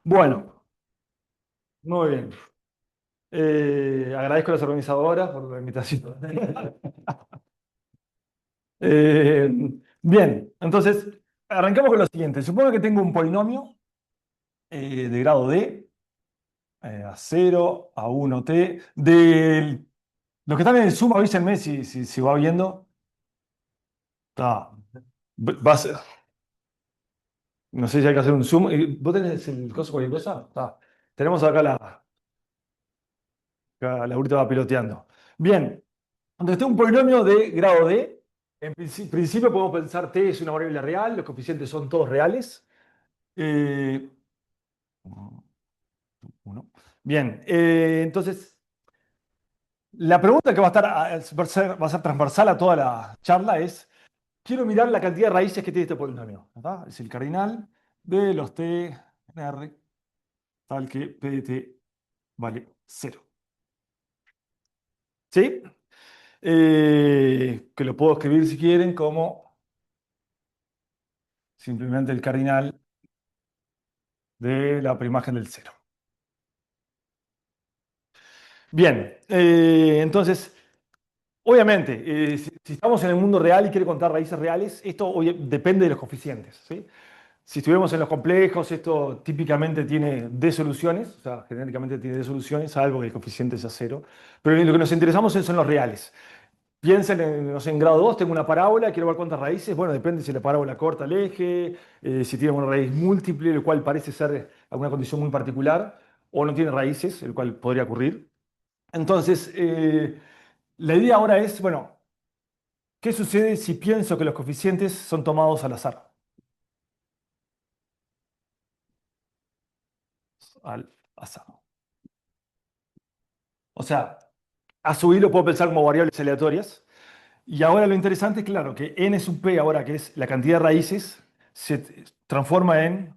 Bueno, muy bien. Agradezco a las organizadoras por la invitación. Eh, bien, entonces, arrancamos con lo siguiente. Supongo que tengo un polinomio de grado D, a 0, a 1t. Los que están en el Zoom, avísenme si va viendo. Está. Va a ser- no sé si hay que hacer un zoom. ¿Vos tenés el coso cualquier cosa? Está. Tenemos acá Laurita va piloteando. Bien. Cuando esté un polinomio de grado D, en principio podemos pensar t es una variable real, los coeficientes son todos reales. Eh, uno. Bien, entonces la pregunta que va a ser transversal a toda la charla es, quiero mirar la cantidad de raíces que tiene este polinomio. ¿Verdad? Es el cardinal de los t en R, tal que p de t vale cero. ¿Sí? Que lo puedo escribir si quieren como simplemente el cardinal de la preimagen del cero. Bien, entonces, obviamente, si estamos en el mundo real y quiere contar raíces reales, esto depende de los coeficientes, ¿sí? Si estuviéramos en los complejos, esto típicamente tiene D soluciones, o sea, genéricamente tiene D soluciones, salvo que el coeficiente sea cero. Pero lo que nos interesamos son los reales. Piensen en, no sé, en grado 2 tengo una parábola, quiero ver cuántas raíces. Bueno, depende si la parábola corta el eje, si tiene una raíz múltiple, el cual parece ser alguna condición muy particular, o no tiene raíces, el cual podría ocurrir. Entonces, la idea ahora es, bueno, ¿qué sucede si pienso que los coeficientes son tomados al azar? Al azar. O sea, a su lo puedo pensar como variables aleatorias. Y ahora lo interesante es, claro, que n sub p, ahora que es la cantidad de raíces, transforma en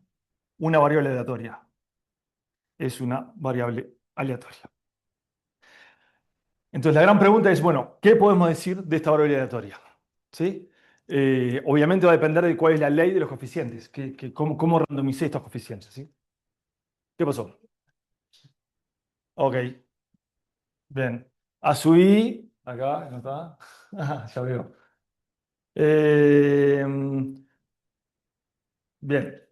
una variable aleatoria. Es una variable aleatoria. Entonces, la gran pregunta es, bueno, ¿qué podemos decir de esta variable aleatoria? ¿Sí? Obviamente va a depender de cuál es la ley de los coeficientes, cómo randomicé estos coeficientes, ¿sí? ¿Qué pasó? Ok, bien. A su i, acá, ¿no está? Ya veo. Eh, bien.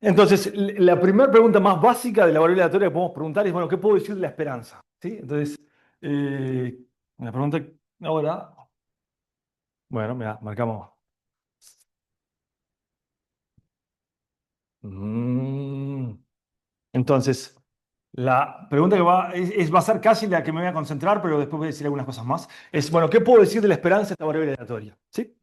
Entonces, la primera pregunta más básica de la variable aleatoria que podemos preguntar es, bueno, ¿qué puedo decir de la esperanza? ¿Sí? Entonces, eh, la pregunta ahora, bueno, mira, marcamos. Mm. Entonces, la pregunta que va a ser casi la que me voy a concentrar, pero después voy a decir algunas cosas más. Es, bueno, ¿qué puedo decir de la esperanza de esta variable aleatoria? ¿Sí?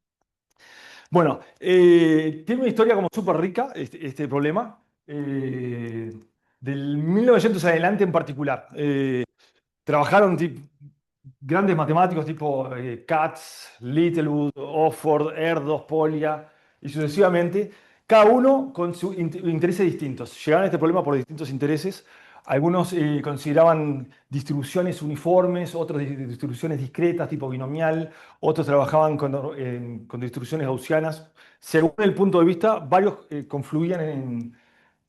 Bueno, tiene una historia como súper rica este problema, del 1900 adelante en particular. Trabajaron grandes matemáticos tipo Katz, Littlewood, Offord, Erdos, Polya y sucesivamente, cada uno con sus intereses distintos. Llegaron a este problema por distintos intereses. Algunos consideraban distribuciones uniformes, otros distribuciones discretas, tipo binomial, otros trabajaban con distribuciones gaussianas. Según el punto de vista, varios confluían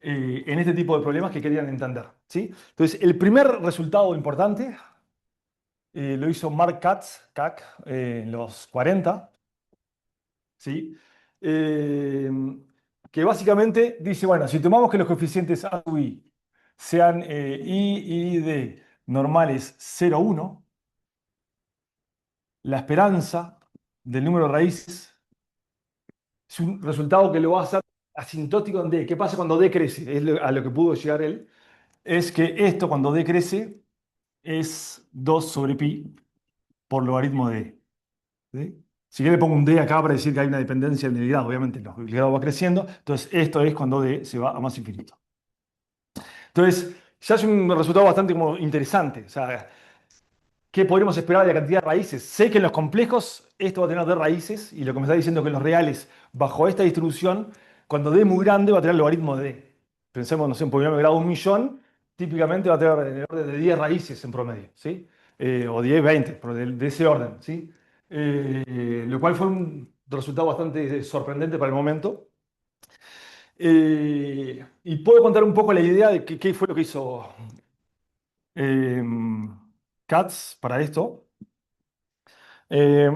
en este tipo de problemas que querían entender. ¿Sí? Entonces, el primer resultado importante lo hizo Mark Katz, CAC, en los 40, ¿sí? Eh, que básicamente dice, bueno, si tomamos que los coeficientes A sub i sean I y D normales 0, 1, la esperanza del número de raíces es un resultado que lo va a hacer asintótico en D. ¿Qué pasa cuando D crece? A lo que pudo llegar él. Es que esto cuando D crece es 2 sobre pi por logaritmo de D. ¿Sí? Si yo le pongo un D acá para decir que hay una dependencia del grado, obviamente el grado va creciendo, entonces esto es cuando D se va a más infinito. Entonces, ya es un resultado bastante como interesante. O sea, ¿qué podríamos esperar de la cantidad de raíces? Sé que en los complejos esto va a tener D raíces, y lo que me está diciendo es que en los reales, bajo esta distribución, cuando D es muy grande, va a tener el logaritmo de D. Pensemos, no sé, un polinomio de grado 1.000.000, típicamente va a tener en el orden de 10 raíces en promedio, ¿sí? O 10, 20, pero de ese orden, ¿sí? Lo cual fue un resultado bastante sorprendente para el momento. Y puedo contar un poco la idea de qué fue lo que hizo eh, Katz para esto. Eh,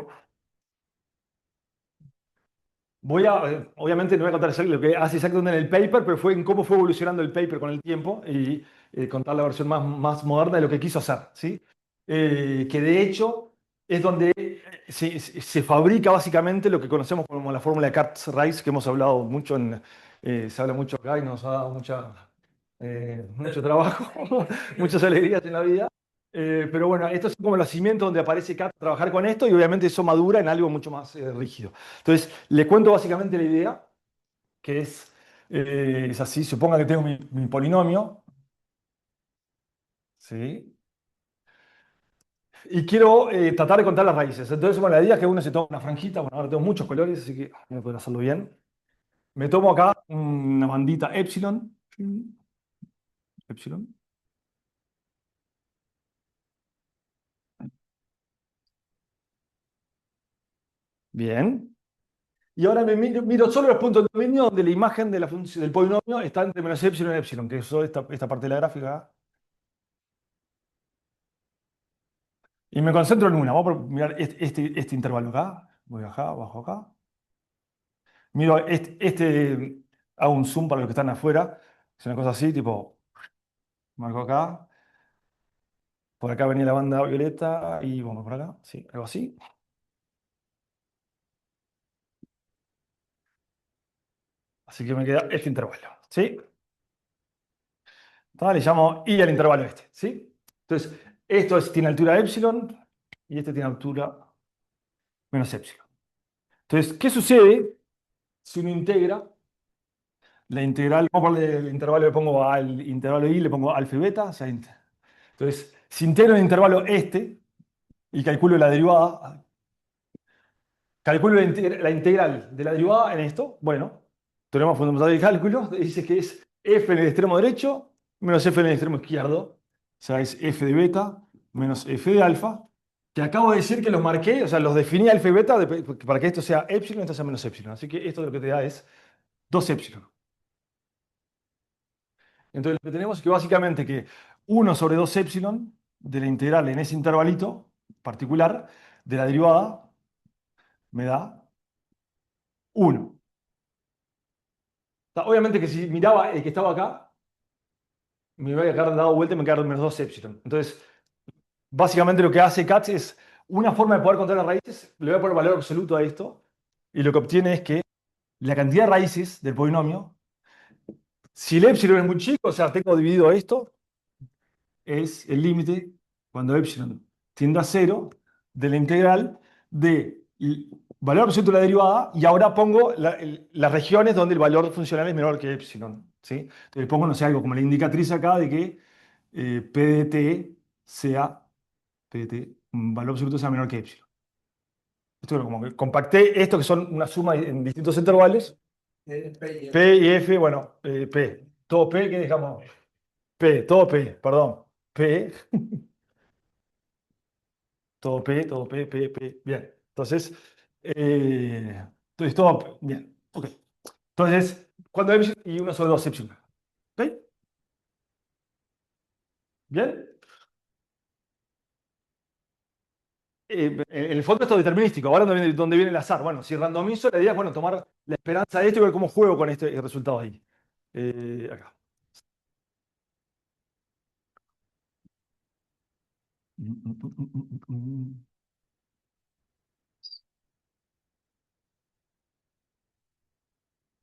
obviamente no voy a contar lo que hace exactamente en el paper, pero fue en cómo fue evolucionando el paper con el tiempo y contar la versión más moderna de lo que quiso hacer, ¿sí? Que de hecho es donde se fabrica básicamente lo que conocemos como la fórmula de Katz-Rice, que hemos hablado mucho se habla mucho acá y nos ha dado mucho trabajo, muchas alegrías en la vida. Pero bueno, esto es como los cimientos donde aparece Katz trabajar con esto y obviamente eso madura en algo mucho más rígido. Entonces, le cuento básicamente la idea, que es así. Suponga que tengo mi polinomio, ¿sí? Y quiero tratar de contar las raíces. Entonces, bueno, la idea es que uno se toma una franjita. Bueno, ahora tengo muchos colores, así que voy a poder hacerlo bien. Me tomo acá una bandita epsilon. Epsilon. Bien. Y ahora miro solo los puntos de dominio donde la imagen de la función del polinomio está entre menos epsilon y epsilon, que es esta parte de la gráfica. Y me concentro en una. Vamos a mirar este intervalo acá. Voy acá, bajo acá. Miro hago un zoom para los que están afuera. Es una cosa así, tipo, marco acá. Por acá venía la banda violeta y vamos por acá. Sí, algo así. Así que me queda este intervalo. ¿Sí? Le llamo I al intervalo este. ¿Sí? Entonces, tiene altura epsilon y este tiene altura menos epsilon. Entonces, ¿qué sucede si uno integra la integral? Vamos a ponerle el intervalo, le pongo al intervalo I, le pongo alfa y beta. O sea, entonces, si integro el intervalo este y calculo la derivada, calculo la integral de la derivada en esto. Bueno, teorema fundamental del cálculo dice que es f en el extremo derecho menos f en el extremo izquierdo. O sea, es f de beta menos f de alfa. Que acabo de decir que los marqué, o sea, los definí alfa y beta para que esto sea epsilon y esto sea menos epsilon. Así que esto lo que te da es 2 epsilon. Entonces lo que tenemos es que básicamente que 1/2 epsilon de la integral en ese intervalito particular de la derivada me da 1. Obviamente que si miraba el que estaba acá, me voy a quedar dado vuelta y me quedaron menos 2 epsilon. Entonces, básicamente lo que hace Katz es una forma de poder contar las raíces, le voy a poner valor absoluto a esto, y lo que obtiene es que la cantidad de raíces del polinomio, si el epsilon es muy chico, o sea, tengo dividido esto, es el límite cuando epsilon tiende a cero de la integral de valor absoluto de la derivada y ahora pongo las regiones donde el valor funcional es menor que epsilon. ¿Sí? Entonces pongo, no sé, algo como la indicatriz acá de que P de t P de t, un valor absoluto sea menor que epsilon. Esto como que compacté esto que son una suma en distintos intervalos. P y F, bueno, P. Todo P, ¿qué dejamos? Todo P, perdón. P. Todo P, P, P. Bien. Entonces todo bien. Ok. Entonces, cuando epsilon y 1/2 epsilon. ¿Ok? Bien. En el fondo esto es determinístico. Ahora dónde viene el azar. Bueno, si randomizo, la idea es bueno, tomar la esperanza de esto y ver cómo juego con este resultado ahí. Acá.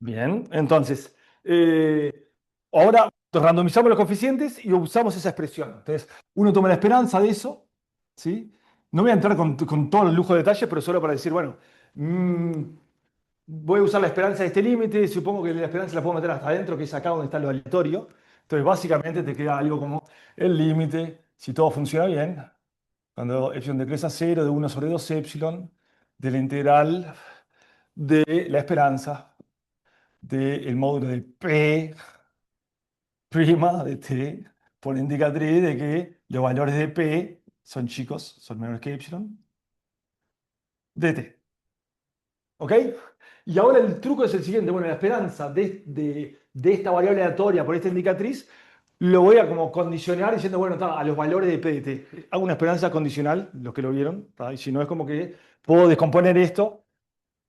Bien, entonces, ahora randomizamos los coeficientes y usamos esa expresión. Entonces, uno toma la esperanza de eso, ¿sí? No voy a entrar con todo el lujo de detalle, pero solo para decir, bueno, mm, voy a usar la esperanza de este límite, supongo que la esperanza la puedo meter hasta adentro, que es acá donde está lo aleatorio. Entonces, básicamente te queda algo como el límite, si todo funciona bien, cuando epsilon decrece a cero, de 1/2 epsilon, de la integral de la esperanza del módulo del P' de T por indicatriz de que los valores de P son chicos, son menores que epsilon, de T. ¿Ok? Y ahora el truco es el siguiente. Bueno, la esperanza de esta variable aleatoria por esta indicatriz lo voy a como condicionar diciendo, bueno, está, a los valores de PDT. Hago una esperanza condicional, los que lo vieron, está, y si no es como que puedo descomponer esto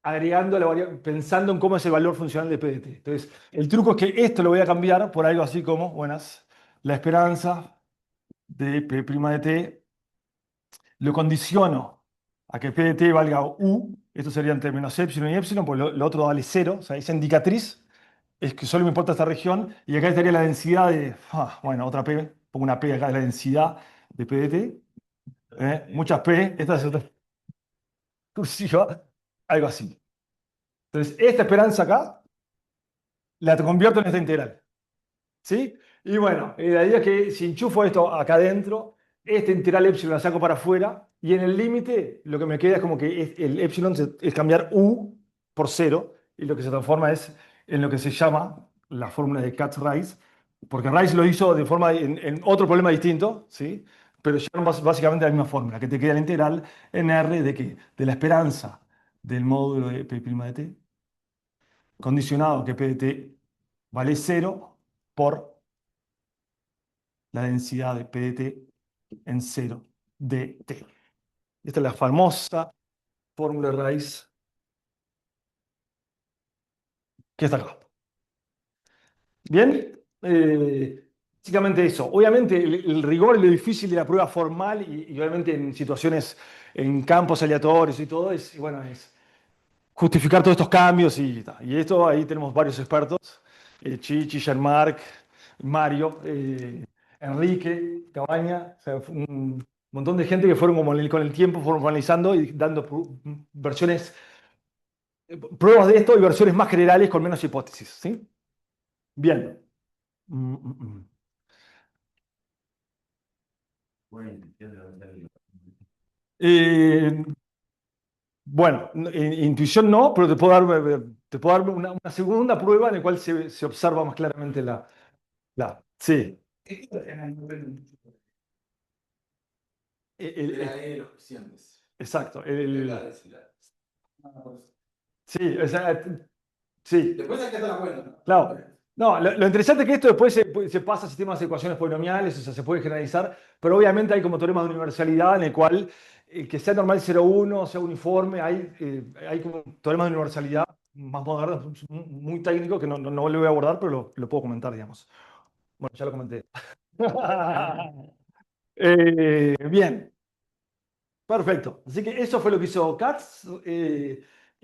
agregando la variable, pensando en cómo es el valor funcional de PDT. Entonces, el truco es que esto lo voy a cambiar por algo así como, buenas, la esperanza de P' de T lo condiciono a que P de T valga U, esto sería entre menos epsilon y epsilon, pues lo otro vale cero, o sea, esa indicatriz es que solo me importa esta región, y acá estaría la densidad de, bueno, otra P, pongo una P acá, de la densidad de P de T, muchas P, esta es otra cursiva, algo así. Entonces, esta esperanza acá la convierto en esta integral. ¿Sí? Y bueno, la idea es que si enchufo esto acá adentro, este integral epsilon la saco para afuera, y en el límite lo que me queda es como que el epsilon es cambiar u por cero, y lo que se transforma es en lo que se llama la fórmula de Katz-Rice, porque Rice lo hizo de forma, en otro problema distinto, ¿sí? Pero llegaron básicamente a la misma fórmula, que te queda la integral en R de qué, de la esperanza del módulo de P' de t, condicionado que P de t vale cero por la densidad de P de T en cero de T. Esta es la famosa fórmula de raíz que está acá. Bien, básicamente eso. Obviamente el rigor y lo difícil de la prueba formal y obviamente en situaciones, en campos aleatorios y todo, es, bueno, es justificar todos estos cambios y, ta. Y esto ahí tenemos varios expertos, Chichi, Jean-Marc, Mario, Enrique, Cabaña, o sea, un montón de gente que fueron como con el tiempo fueron formalizando y dando versiones, pruebas de esto y versiones más generales con menos hipótesis, ¿sí? Bien. Mm, mm, mm. Eh, bueno, intuición no, pero te puedo dar una segunda prueba en la cual se observa más claramente sí. Exacto. Sí, o sea, sí. Después hay que dar la cuenta, ¿no? Claro. No, lo interesante es que esto después se pasa a sistemas de ecuaciones polinomiales, o sea, se puede generalizar, pero obviamente hay como teorema de universalidad en el cual que sea normal 0,1, sea uniforme, hay como teoremas de universalidad más modernos, muy técnicos, que no lo voy a abordar, pero lo puedo comentar, digamos. Bueno, ya lo comenté. Bien. Perfecto. Así que eso fue lo que hizo Katz,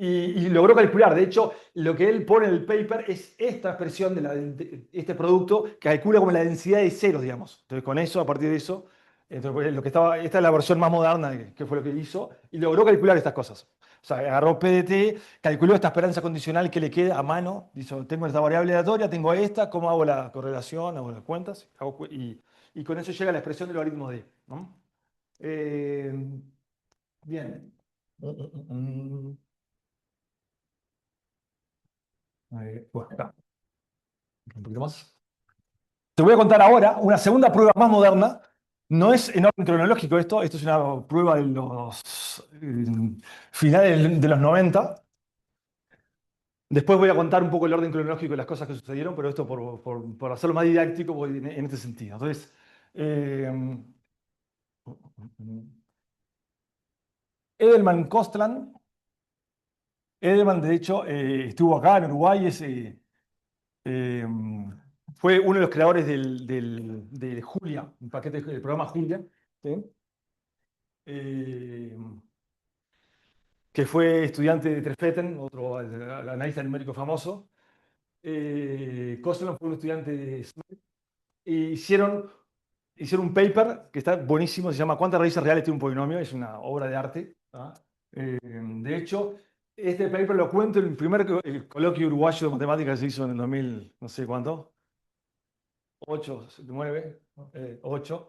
y logró calcular. De hecho, lo que él pone en el paper es esta expresión de este producto que calcula como la densidad de ceros, digamos. Entonces, con eso, a partir de eso, entonces, pues, lo que estaba, esta es la versión más moderna que fue lo que hizo, y logró calcular estas cosas. O sea, agarró PDT, calculó esta esperanza condicional que le queda a mano. Dice, tengo esta variable aleatoria, tengo esta, ¿cómo hago la correlación? Hago las cuentas, y con eso llega la expresión del logaritmo D, ¿no? Eh, Bien. Bueno, acá, un poquito más. Te voy a contar ahora una segunda prueba más moderna. No es en orden cronológico esto es una prueba de los finales de los 90. Después voy a contar un poco el orden cronológico de las cosas que sucedieron, pero esto por hacerlo más didáctico voy en este sentido. Entonces, eh, Edelman-Kostland. Edelman, de hecho, estuvo acá en Uruguay, Eh, fue uno de los creadores de Julia, un paquete del programa Julia, ¿sí? Eh, que fue estudiante de Trefetten, otro analista numérico famoso. Kosterland fue un estudiante de Smith. Y hicieron un paper que está buenísimo, se llama ¿Cuántas raíces reales tiene un polinomio? Es una obra de arte. ¿Ah? De hecho, este paper lo cuento en el primer el coloquio uruguayo de matemáticas que se hizo en el 2000, no sé cuánto, 8, 9, 8.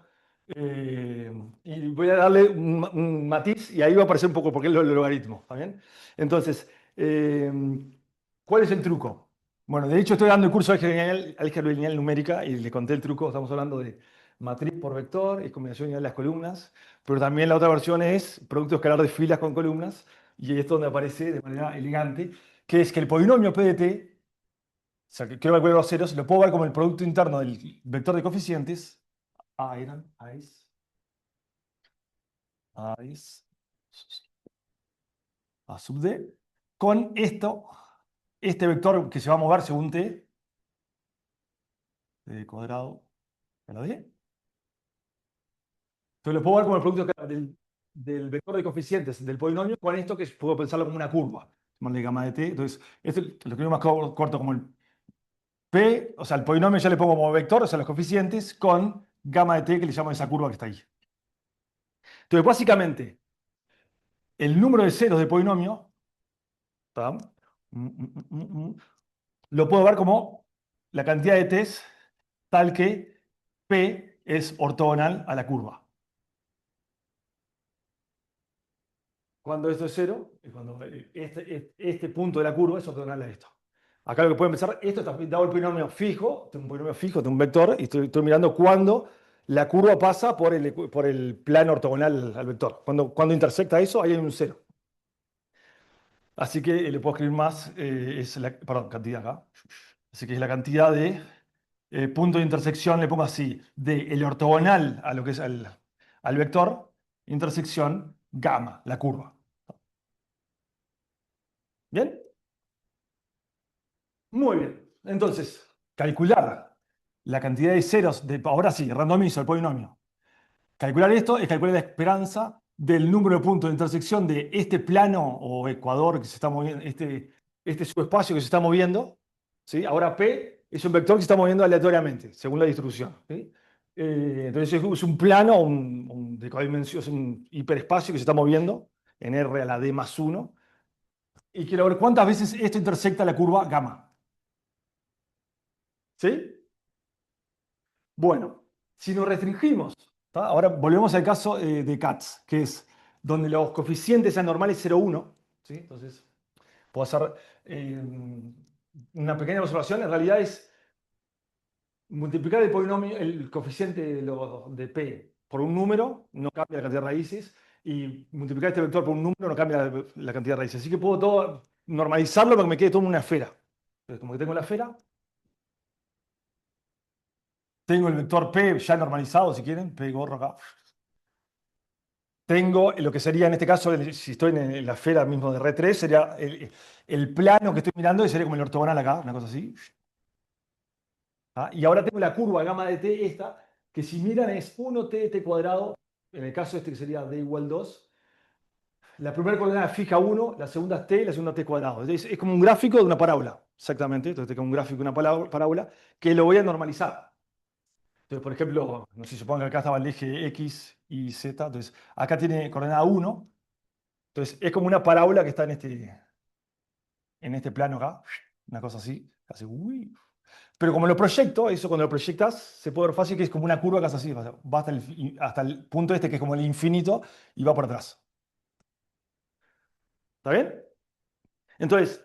Y voy a darle un matiz y ahí va a aparecer un poco por qué el logaritmo. ¿Está bien? Entonces, eh, ¿cuál es el truco? Bueno, de hecho estoy dando el curso de álgebra lineal numérica y le conté el truco. Estamos hablando de matriz por vector y combinación lineal de las columnas, pero también la otra versión es producto escalar de filas con columnas, y es donde aparece de manera elegante que es que el polinomio P de t, o sea, que quiero calcular los ceros, lo puedo ver como el producto interno del vector de coeficientes, A eran, A's, A sub d, con esto, este vector que se va a mover según t, t cuadrado a la d. Entonces lo puedo ver como el producto del vector de coeficientes del polinomio con esto que puedo pensarlo como una curva, de gamma de t. Entonces, esto lo escribo más corto como el p, o sea, el polinomio ya le pongo como vector, o sea, los coeficientes, con gamma de t que le llamo esa curva que está ahí. Entonces, básicamente, el número de ceros del polinomio, ¿tá? Mm, mm, mm, mm, mm, lo puedo ver como la cantidad de t's tal que p es ortogonal a la curva. Cuando esto es cero, y cuando este punto de la curva es ortogonal a esto. Acá lo que pueden pensar, esto está dado el polinomio fijo, tengo un polinomio fijo, tengo un vector, y estoy mirando cuándo la curva pasa por el plano ortogonal al vector. Cuando intersecta eso, ahí hay un cero. Así que le puedo escribir más, perdón, cantidad acá. Así que es la cantidad de punto de intersección, le pongo así, de el ortogonal a lo que es al vector, intersección gamma, la curva. ¿Bien? Muy bien. Entonces, calcular la cantidad de ceros, ahora sí, randomizo el polinomio. Calcular esto es calcular la esperanza del número de puntos de intersección de este plano o ecuador que se está moviendo, este subespacio que se está moviendo. ¿Sí? Ahora P es un vector que se está moviendo aleatoriamente, según la distribución. ¿Sí? Entonces es un plano de codimensión, es un hiperespacio que se está moviendo en R a la D más 1. Y quiero ver cuántas veces esto intersecta la curva gamma. ¿Sí? Bueno, si nos restringimos, ¿tá? Ahora volvemos al caso de Katz, que es donde los coeficientes anormales 0,1, ¿sí? Entonces, puedo hacer eh, una pequeña observación. En realidad es multiplicar el polinomio, el coeficiente de P por un número, no cambia la cantidad de raíces, y multiplicar este vector por un número no cambia la cantidad de raíces. Así que puedo todo normalizarlo para que me quede todo en una esfera. Entonces, como que tengo la esfera, tengo el vector P ya normalizado, si quieren, P gorro acá. Tengo lo que sería en este caso, si estoy en la esfera mismo de R3, sería el plano que estoy mirando y sería como el ortogonal acá, una cosa así. ¿Ah? Y ahora tengo la curva gamma de t esta, que si miran es 1t de t cuadrado, en el caso este que sería d igual 2. La primera coordenada fija 1, la segunda es t y la segunda t cuadrado. Es como un gráfico de una parábola, exactamente. Entonces tengo un gráfico de una parábola que lo voy a normalizar. Entonces, por ejemplo, no sé, supongo que acá estaba el eje x y z, entonces acá tiene coordenada 1. Entonces, es como una parábola que está en este plano acá, una cosa así, hace uy. Pero como lo proyecto, eso cuando lo proyectas, se puede ver fácil que es como una curva que hace así, o sea, va hasta el punto este que es como el infinito y va por atrás. ¿Está bien? Entonces,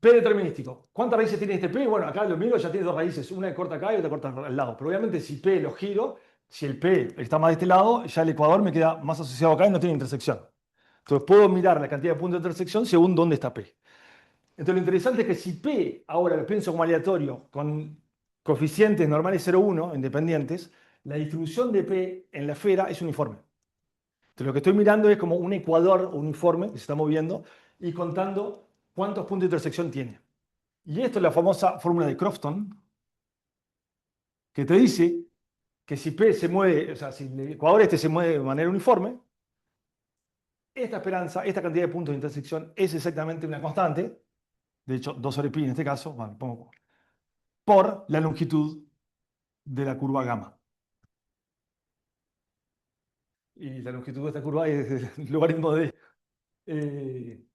P determinístico. ¿Cuántas raíces tiene este P? Bueno, acá lo miro, ya tiene dos raíces, una corta acá y otra corta al lado. Pero obviamente si P lo giro, si el P está más de este lado, ya el ecuador me queda más asociado acá y no tiene intersección. Entonces puedo mirar la cantidad de puntos de intersección según dónde está P. Entonces lo interesante es que si P ahora lo pienso como aleatorio, con coeficientes normales 0,1 independientes, la distribución de P en la esfera es uniforme. Entonces lo que estoy mirando es como un ecuador uniforme que se está moviendo y contando cuántos puntos de intersección tiene. Y esto es la famosa fórmula de Crofton, que te dice que si P se mueve, o sea, si el ecuador este se mueve de manera uniforme, esta esperanza, esta cantidad de puntos de intersección es exactamente una constante, de hecho 2 sobre pi en este caso, bueno, pongo por la longitud de la curva gamma. Y la longitud de esta curva es el logaritmo de...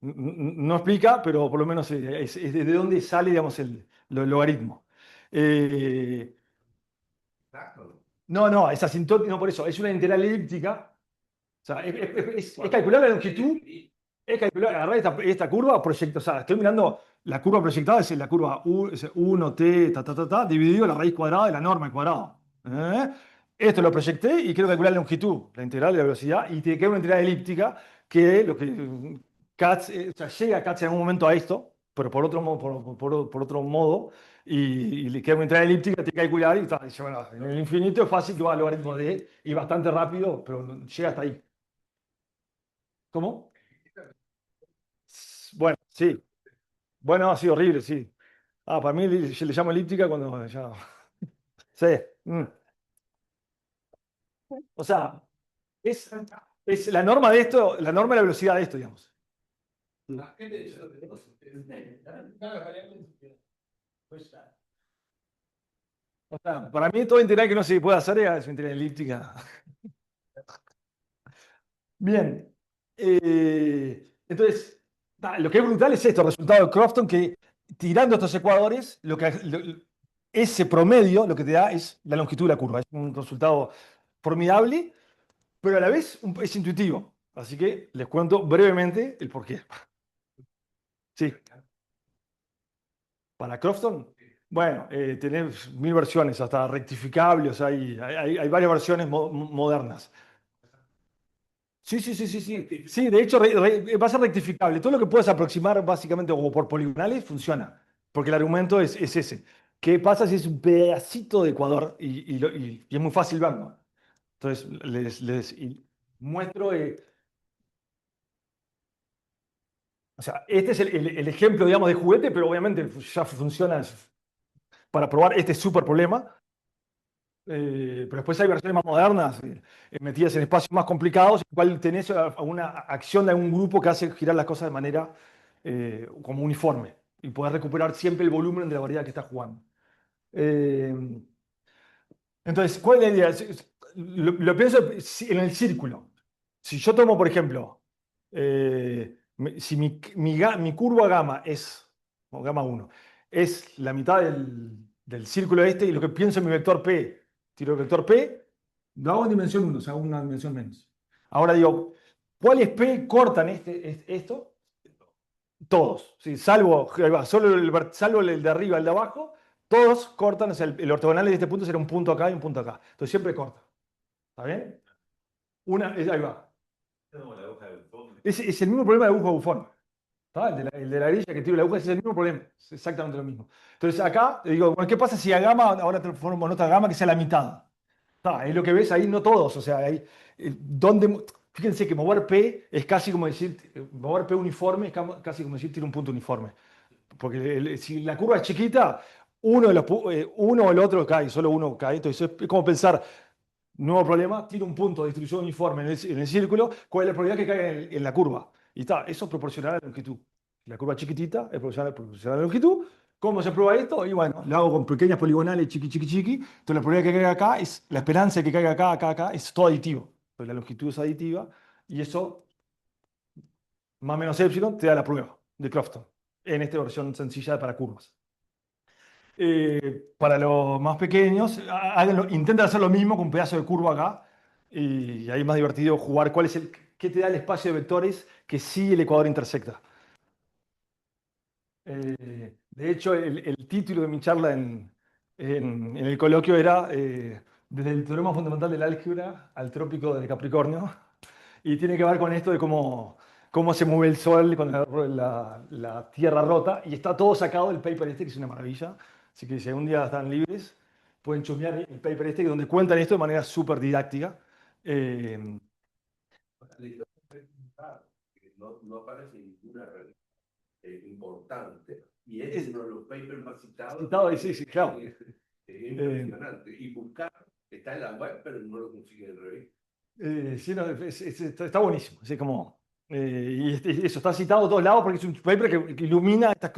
no explica, pero por lo menos es de dónde sale, digamos, el logaritmo. Eh, no, no, es asintótica, no por eso, es una integral elíptica. O sea, es calcular la longitud, es calcular, agarrar esta curva, o sea, estoy mirando la curva proyectada, es la curva 1t, dividido la raíz cuadrada de la norma al cuadrado. ¿Eh? Esto lo proyecté y quiero calcular la longitud, la integral de la velocidad, y te queda una integral elíptica que lo que Katz, o sea, llega Katz en algún momento a esto, pero por otro modo, por otro modo, y le queda una entrada elíptica, tiene que calcular y, dice, bueno, en el infinito es fácil que va al logaritmo de y bastante rápido, pero llega hasta ahí. ¿Cómo? Bueno, sí. Bueno, ha sido horrible, sí. Ah, para mí le llamo elíptica cuando ya. Sí. mm. O sea, es, es la norma de esto, la norma de la velocidad de esto, digamos. O sea, para mí todo integral que no se puede hacer es una integral elíptica. Bien. Entonces, lo que es brutal es esto, el resultado de Crofton, que tirando estos ecuadores, ese promedio lo que te da es la longitud de la curva. Es un resultado formidable, pero a la vez es intuitivo. Así que les cuento brevemente el porqué. Sí, para Crofton, bueno, tenés mil versiones, hasta rectificables, hay varias versiones modernas. Sí, sí, sí, sí, sí. Sí, de hecho va a ser rectificable. Todo lo que puedas aproximar básicamente como por poligonales funciona, porque el argumento es ese. ¿Qué pasa si es un pedacito de Ecuador y es muy fácil verlo? Entonces, les muestro, o sea, este es el ejemplo, digamos, de juguete, pero obviamente ya funciona para probar este súper problema. Pero después hay versiones más modernas, metidas en espacios más complicados, en cual tenés una acción de algún grupo que hace girar las cosas de manera como uniforme y podés recuperar siempre el volumen de la variedad que estás jugando. Eh, entonces, ¿cuál es la idea? Lo pienso en el círculo. Si yo tomo, por ejemplo, si mi curva gamma es, o gamma uno es la mitad del círculo este, y lo que pienso en mi vector P, tiro el vector P, lo hago en dimensión uno, o sea, una dimensión menos. Ahora digo, ¿cuáles P cortan esto? Todos, ¿sí? Salvo, ahí va, salvo el de arriba, el de abajo, todos cortan, o sea, el ortogonal de este punto será un punto acá y un punto acá. Entonces siempre corta. ¿Está bien? Ahí va. Es el mismo problema de aguja bufón. ¿Está? El de la grilla que tiene la aguja es el mismo problema. Es exactamente lo mismo. Entonces acá, digo, bueno, ¿qué pasa si a gamma ahora transformo en otra gama que sea la mitad? Está, es lo que ves ahí, no todos. O sea, fíjense que mover P es casi como decir, mover P uniforme es casi como decir tiene un punto uniforme. Porque si la curva es chiquita, uno o el otro cae, solo uno cae. Entonces es como pensar, nuevo problema, tiene un punto de distribución uniforme en el círculo, ¿cuál es la probabilidad que caiga en la curva? Y está, eso es proporcional a la longitud. La curva chiquitita es proporcional a la longitud. ¿Cómo se prueba esto? Y bueno, lo hago con pequeñas poligonales, chiqui, chiqui, chiqui. Entonces la probabilidad que caiga acá es, la esperanza de que caiga acá, acá, acá, es todo aditivo. Pues la longitud es aditiva y eso, más o menos epsilon, te da la prueba de Crofton en esta versión sencilla para curvas. Para los más pequeños, intentan hacer lo mismo con un pedazo de curva acá. Y ahí es más divertido jugar qué te da el espacio de vectores que sí el ecuador intersecta. De hecho, el título de mi charla en el coloquio era Desde el teorema fundamental del álgebra al trópico de Capricornio. Y tiene que ver con esto de cómo se mueve el Sol con la Tierra rota. Y está todo sacado del paper este, que es una maravilla. Así que si algún día están libres, pueden chusmear el paper este, donde cuentan esto de manera súper didáctica. Eh, No aparece ninguna importante. Y es es, uno de los papers más citados. citado, sí, sí, claro. Es impresionante. Y buscar, está en la web, pero no lo consigue en revista. Sí, no, está buenísimo. Así como, y eso está citado a todos lados porque es un paper que ilumina estas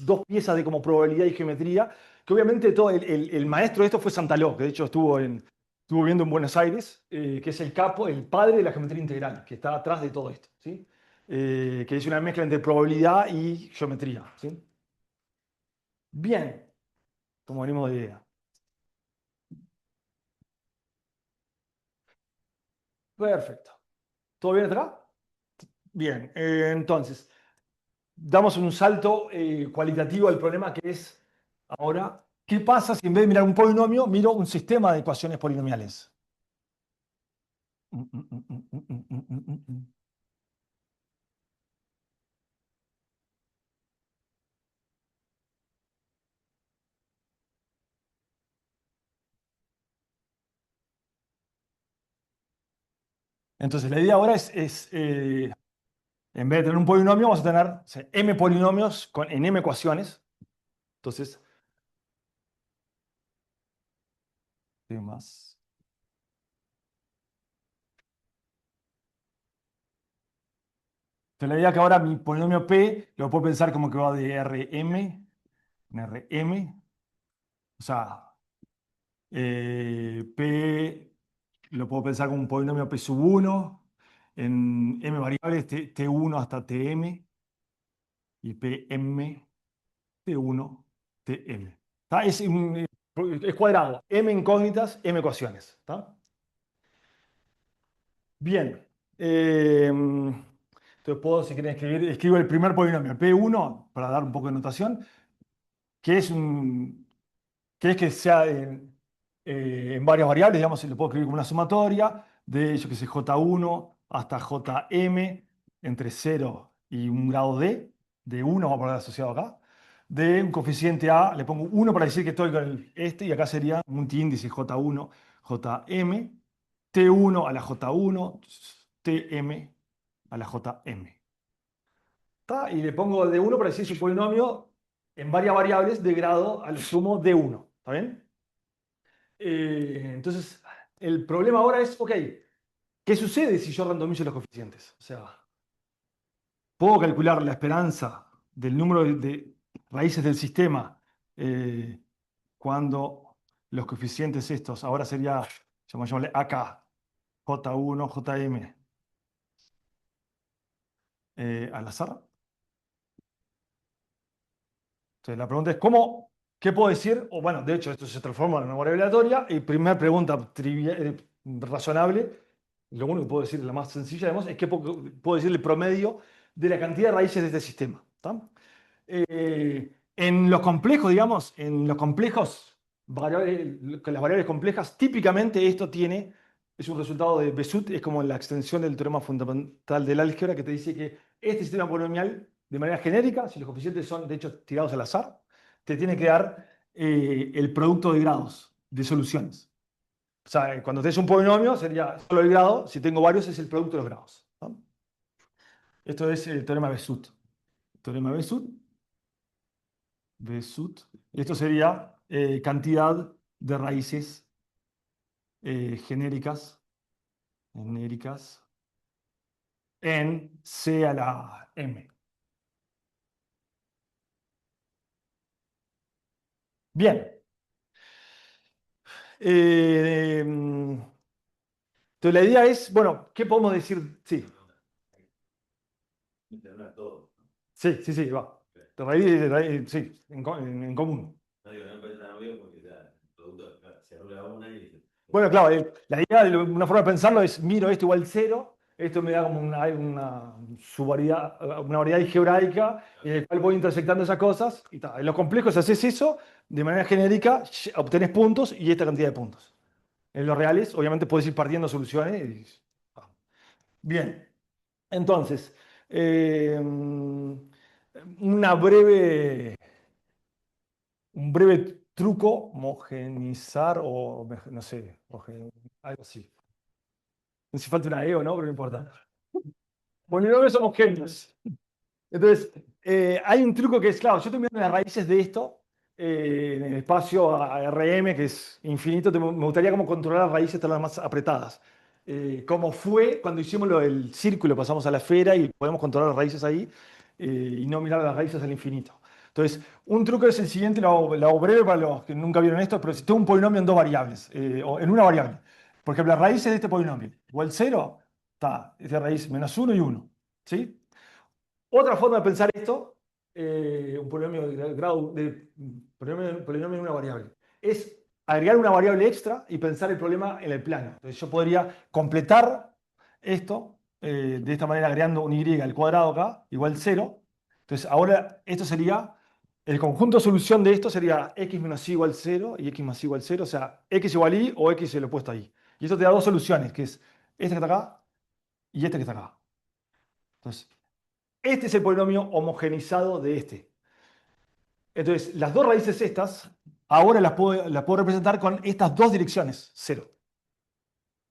dos piezas de como probabilidad y geometría, que obviamente todo el maestro de esto fue Santaló, que de hecho estuvo viviendo en Buenos Aires, que es el capo, el padre de la geometría integral, que está atrás de todo esto, ¿sí? Que es una mezcla entre probabilidad y geometría, ¿sí? Bien, como venimos de idea. Perfecto. ¿Todo bien hasta acá? Bien, entonces, damos un salto cualitativo al problema que es ahora, ¿qué pasa si en vez de mirar un polinomio, miro un sistema de ecuaciones polinomiales? Entonces, la idea ahora en vez de tener un polinomio, vamos a tener, o sea, m polinomios en m ecuaciones. Entonces, ¿qué más? Entonces, la idea que ahora mi polinomio P lo puedo pensar como que va de Rm en Rm. O sea, P lo puedo pensar como un polinomio P sub 1 en m variables, T1 hasta Tm y Pm T1 Tm. ¿Está? Es cuadrado. M incógnitas, M ecuaciones. ¿Está? Bien. Entonces puedo, si quieren escribir, escribo el primer polinomio, P1, para dar un poco de notación, que es que sea en varias variables, digamos, lo puedo escribir como una sumatoria de, yo que sé, J1 hasta Jm entre 0 y un grado de 1, vamos a poner asociado acá, de un coeficiente A, le pongo 1 para decir que estoy con este, y acá sería un multiíndice J1, Jm, T1 a la J1, Tm a la Jm. ¿Está? Y le pongo de 1 para decir su polinomio en varias variables de grado al sumo de 1. ¿Está bien? Entonces, el problema ahora es, ok, ¿qué sucede si yo randomizo los coeficientes? O sea, puedo calcular la esperanza del número de raíces del sistema cuando los coeficientes estos, ahora sería, vamos a llamarle acá, J1, Jm, al azar. Entonces, la pregunta es, ¿qué puedo decir? O bueno, de hecho, esto se transforma en una variable aleatoria. Y primera pregunta razonable, lo único que puedo decir, la más sencilla, además, es que puedo decir el promedio de la cantidad de raíces de este sistema. ¿Está? En los complejos, digamos, en los complejos, con las variables complejas, típicamente es un resultado de Besut, es como la extensión del teorema fundamental del álgebra que te dice que este sistema polinomial, de manera genérica, si los coeficientes son de hecho tirados al azar, te tiene que dar el producto de grados de soluciones. O sea, cuando tenés un polinomio sería solo el grado, si tengo varios es el producto de los grados. ¿No? Esto es el teorema Besut. Teorema Besut. Besut. Esto sería cantidad de raíces genéricas en C a la M. Bien. Entonces la idea es, bueno, ¿qué podemos decir? Sí, Internar todo. sí, sí, sí, va. Sí, en común. No digo, no me parece tan obvio porque ya el producto se anula una y dice, Bueno, claro, la idea, una forma de pensarlo es, miro esto igual cero, esto me da como una subvariedad, una variedad algebraica en el cual voy intersectando esas cosas y tal. En los complejos haces eso, de manera genérica, obtenés puntos y esta cantidad de puntos. En los reales, obviamente, puedes ir partiendo soluciones. Ah. Bien, entonces, un breve truco, homogenizar o, no sé, algo así. No hace falta una E o no, pero no importa. Polinomios homogéneos. Entonces, hay un truco que es, claro, yo estoy mirando las raíces de esto en el espacio RM, que es infinito, me gustaría como controlar las raíces hasta las más apretadas. Como fue cuando hicimos lo del círculo, pasamos a la esfera y podemos controlar las raíces ahí y no mirar las raíces al infinito. Entonces, un truco es el siguiente, lo hago breve para los que nunca vieron esto, pero si tengo un polinomio en dos variables, o en una variable. Por ejemplo, las raíces de este polinomio, igual cero, está, es de raíz menos uno y uno. ¿Sí? Otra forma de pensar esto, un polinomio de grado de polinomio en una variable, es agregar una variable extra y pensar el problema en el plano. Entonces yo podría completar esto de esta manera agregando un y al cuadrado acá, igual cero. Entonces ahora esto sería, el conjunto de solución de esto sería x menos y igual cero y x más y igual cero, o sea, x igual y o x el opuesto a y. Y esto te da dos soluciones, que es esta que está acá y esta que está acá. Entonces, este es el polinomio homogenizado de este. Entonces, las dos raíces estas, ahora las puedo representar con estas dos direcciones, cero.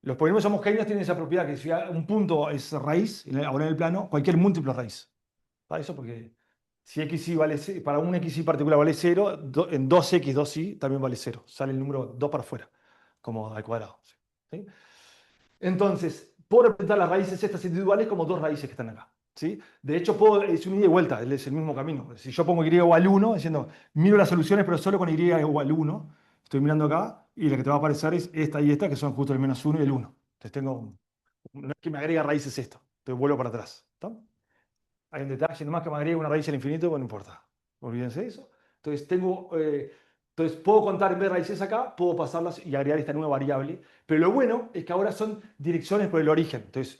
Los polinomios homogéneos tienen esa propiedad que si un punto es raíz, ahora en el plano, cualquier múltiplo es raíz. ¿Para eso? Porque si xy vale, para un xy particular vale 0, en 2x, 2y también vale 0. Sale el número 2 para afuera, como al cuadrado. ¿Sí? Entonces, puedo representar las raíces estas individuales como dos raíces que están acá. ¿Sí? De hecho, es un ida y vuelta, es el mismo camino. Si yo pongo y igual 1, diciendo, miro las soluciones, pero solo con y igual 1, estoy mirando acá, y la que te va a aparecer es esta y esta, que son justo el -1 y el 1. Entonces no es que me agrega raíces esto, te vuelvo para atrás. ¿Está? Hay un detalle nomás que me agrega una raíz al infinito, bueno, no importa. Olvídense de eso. Entonces puedo contar en vez de raíces acá, puedo pasarlas y agregar esta nueva variable. Pero lo bueno es que ahora son direcciones por el origen. Entonces,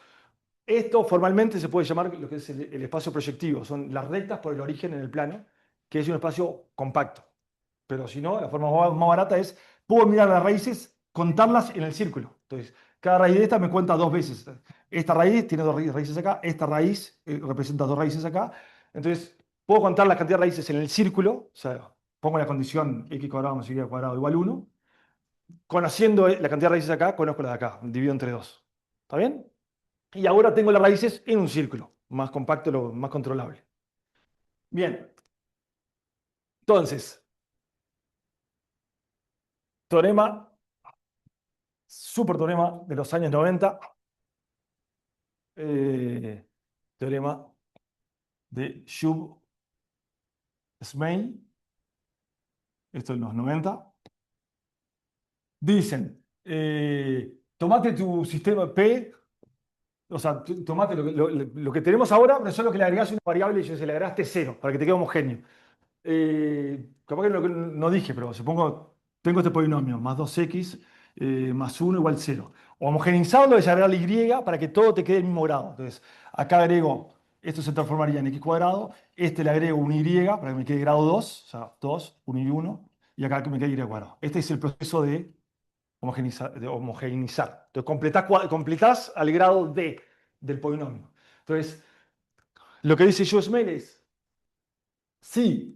esto formalmente se puede llamar lo que es el espacio proyectivo. Son las rectas por el origen en el plano, que es un espacio compacto. Pero si no, la forma más barata es, puedo mirar las raíces, contarlas en el círculo. Entonces, cada raíz de esta me cuenta dos veces. Esta raíz tiene dos raíces acá, esta raíz representa dos raíces acá. Entonces, puedo contar la cantidad de raíces en el círculo, o sea, pongo la condición x cuadrado más y cuadrado igual 1. Conociendo la cantidad de raíces acá, conozco la de acá, divido entre 2. ¿Está bien? Y ahora tengo las raíces en un círculo, más compacto, más controlable. Bien, entonces, teorema, super teorema de los años 90, teorema de Shub-Smail, esto en los 90. Dicen, tomate tu sistema P, o sea, tomate lo que tenemos ahora, pero solo que le agregás una variable y se le agregaste 0 para que te quede homogéneo. Capaz que no dije, pero supongo, tengo este polinomio, más 2x más 1 igual 0. Homogeneizarlo es agregarle y para que todo te quede del mismo grado. Entonces, acá agrego, esto se transformaría en x cuadrado, este le agrego un y para que me quede grado 2, o sea, 2, 1 y 1, y acá que me quede y cuadrado. Este es el proceso de homogeneizar. Entonces, completás al grado d del polinomio. Entonces, lo que dice Joe es, sí,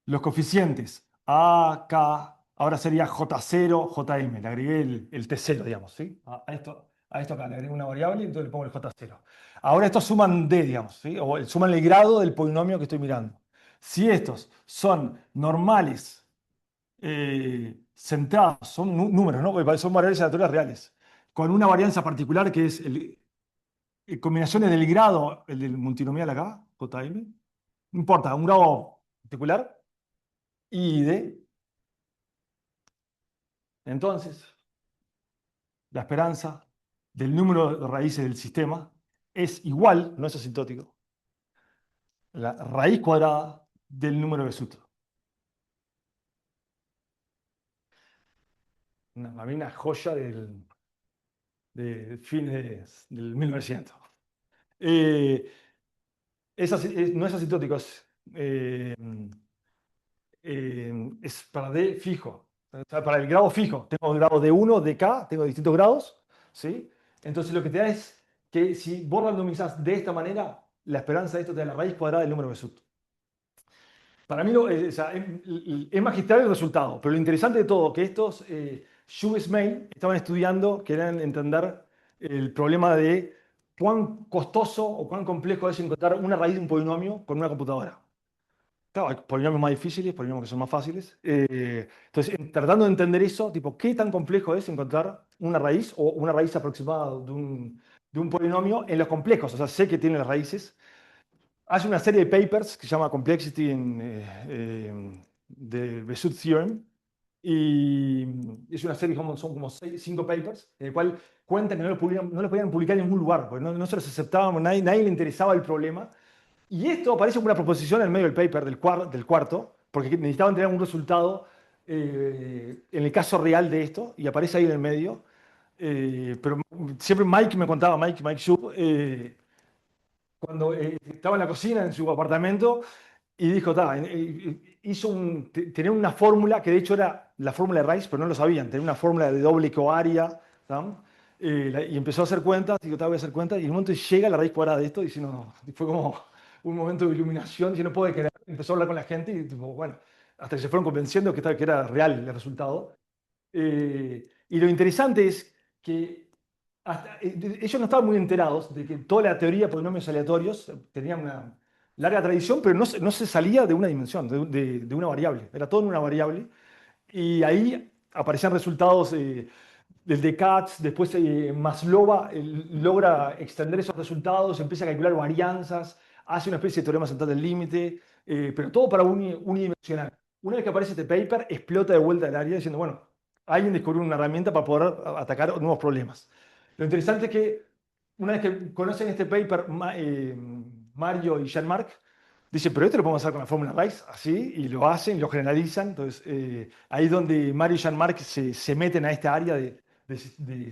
los coeficientes A, K, ahora sería J0, JM, le agregué el T0, digamos, ¿sí? A esto acá le agregué una variable y entonces le pongo el J0. Ahora estos suman D, digamos, ¿sí? O suman el grado del polinomio que estoy mirando. Si estos son normales, centrados, son números, ¿no? Porque son variables aleatorias reales, con una varianza particular que es combinaciones del grado, el del multinomial acá, JM, no importa, un grado particular, y de, entonces, la esperanza del número de raíces del sistema es igual, no es asintótico, la raíz cuadrada del número de Sutro. A mí una joya de fines del 1900. Eh, no es asintótico, eh, es para D fijo. O sea, para el grado fijo. Tengo grado de 1, de K, tengo distintos grados. ¿Sí? Entonces lo que te da es que si vos randomizás de esta manera, la esperanza de esto te da la raíz cuadrada del número de Sutton. Para mí o sea, es magistral el resultado, pero lo interesante de todo, que estos Shub-Smail estaban estudiando, querían entender el problema de cuán costoso o cuán complejo es encontrar una raíz de un polinomio con una computadora. Claro, hay polinomios más difíciles, polinomios que son más fáciles. Entonces, tratando de entender eso, tipo, ¿qué tan complejo es encontrar una raíz o una raíz aproximada de un polinomio en los complejos? O sea, sé que tiene las raíces. Hace una serie de papers que se llama Complexity de Bezout Theorem. Y es una serie, son como 5 papers, en el cual cuentan que no lo podían publicar en ningún lugar, porque no se los aceptaban, nadie le interesaba el problema. Y esto aparece como una proposición en el medio del paper, del cuarto, porque necesitaban tener un resultado en el caso real de esto, y aparece ahí en el medio. Pero siempre Mike me contaba, Mike Shub, cuando estaba en la cocina en su apartamento, y dijo, tenían una fórmula que de hecho era la fórmula de Rice, pero no lo sabían, tenía una fórmula de doble coaria, ¿tá? Y empezó a hacer cuentas, digo, voy a hacer cuentas, y en un momento llega la raíz cuadrada de esto, y dice, no, fue como un momento de iluminación, y no puede creer, empezó a hablar con la gente, y tipo, bueno, hasta que se fueron convenciendo que era real el resultado. Y lo interesante es que ellos no estaban muy enterados de que toda la teoría de polinomios aleatorios tenía una larga tradición, pero no se salía de una dimensión, de una variable. Era todo en una variable. Y ahí aparecían resultados del de Katz, después Maslova logra extender esos resultados, empieza a calcular varianzas, hace una especie de teorema central del límite, pero todo para unidimensional. Una vez que aparece este paper, explota de vuelta el área diciendo, bueno, alguien descubrió una herramienta para poder atacar nuevos problemas. Lo interesante es que una vez que conocen este paper, Mario y Jean-Marc, dice, pero esto lo podemos hacer con la fórmula raíz, así, y lo hacen, lo generalizan. Entonces, ahí es donde Mario y Jean-Marc se meten a esta área de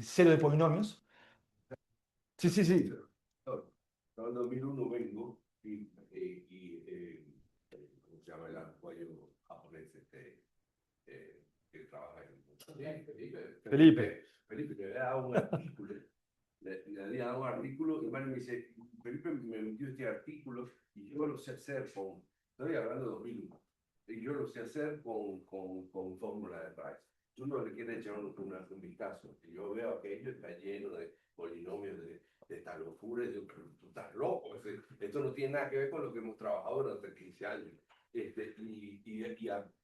cero de polinomios. Sí, sí, sí. Yo en 2001 vengo ¿cómo se llama el uruguayo japonés que trabaja en Felipe le había dado un artículo, le había dado un artículo y Mario me dice, Felipe me metió este artículo y yo lo sé hacer estoy hablando de 2001, y yo lo sé hacer con fórmula de Rice. Tú no le quieres echar un vistazo, y yo veo aquello está lleno de polinomios de tal locura, y yo, pero tú estás loco, esto no tiene nada que ver con lo que hemos trabajado durante 15 años.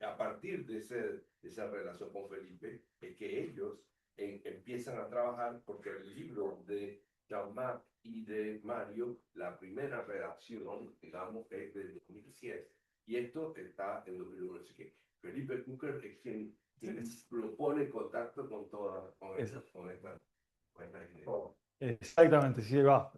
A partir de esa relación con Felipe, es que ellos empiezan a trabajar, porque el libro de Jean-Marc y de Mario, la primera redacción, digamos, es de 2007, y esto está en 2001. Así que Felipe Cooker es quien lo pone en contacto con esta idea. Exactamente, sí, va.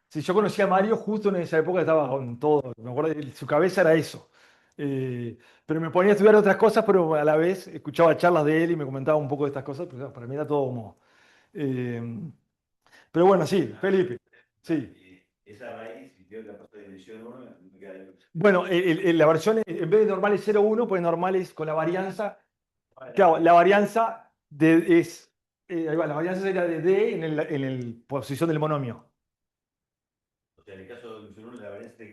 Sí, yo conocí a Mario justo en esa época, estaba con todo, me acuerdo, su cabeza era eso. Pero me ponía a estudiar otras cosas, pero a la vez escuchaba charlas de él y me comentaba un poco de estas cosas, pero para mí era todo como... eh, pero bueno, sí, Felipe, sí. Esa raíz, si yo la paso de dimensión 1, me queda ahí. Bueno, la versión, en vez de normales 0,1, pues normales con la varianza. Claro, la varianza ahí va, la varianza sería de D en la posición del monomio. O sea, en el caso de dimensión 1, la varianza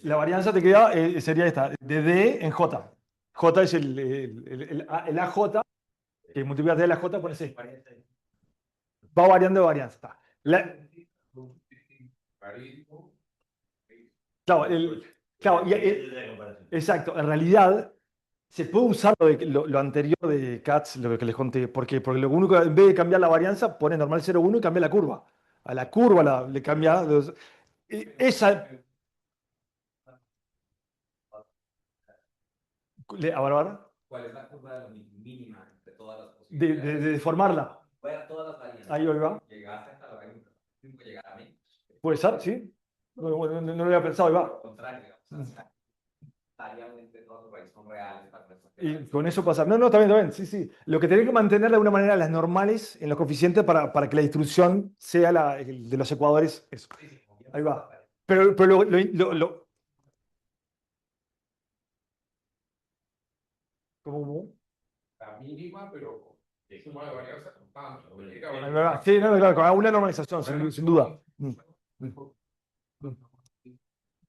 La varianza te queda, sería esta, de D en J. J es el AJ, que multiplicas D a la J, pones E. Va variando de varianza. Está. Claro, claro, exacto. En realidad, se puede usar lo anterior de Katz, lo que les conté. Porque lo único, en vez de cambiar la varianza, pone normal 0,1 y cambia la curva. A la curva le cambia. Esa. A Bárbara. ¿Cuál es la curva mínima de todas las De posibilidades? deformarla. Fuera todas las variantes. Ahí va. Llegaste hasta la variante. Llegar a mí. Puede ser, sí. No lo había pensado, ahí va. Al contrario, variablemente todas las raíces son reales. Y con eso pasa. No, está bien, sí, sí. Lo que tenés que mantener de alguna manera las normales en los coeficientes para que la distribución sea de los ecuadores. Eso. Ahí va. Pero ¿cómo? La mínima, pero suma de varianza constante. Ahí va. Sí, no, claro, con alguna normalización, sin duda.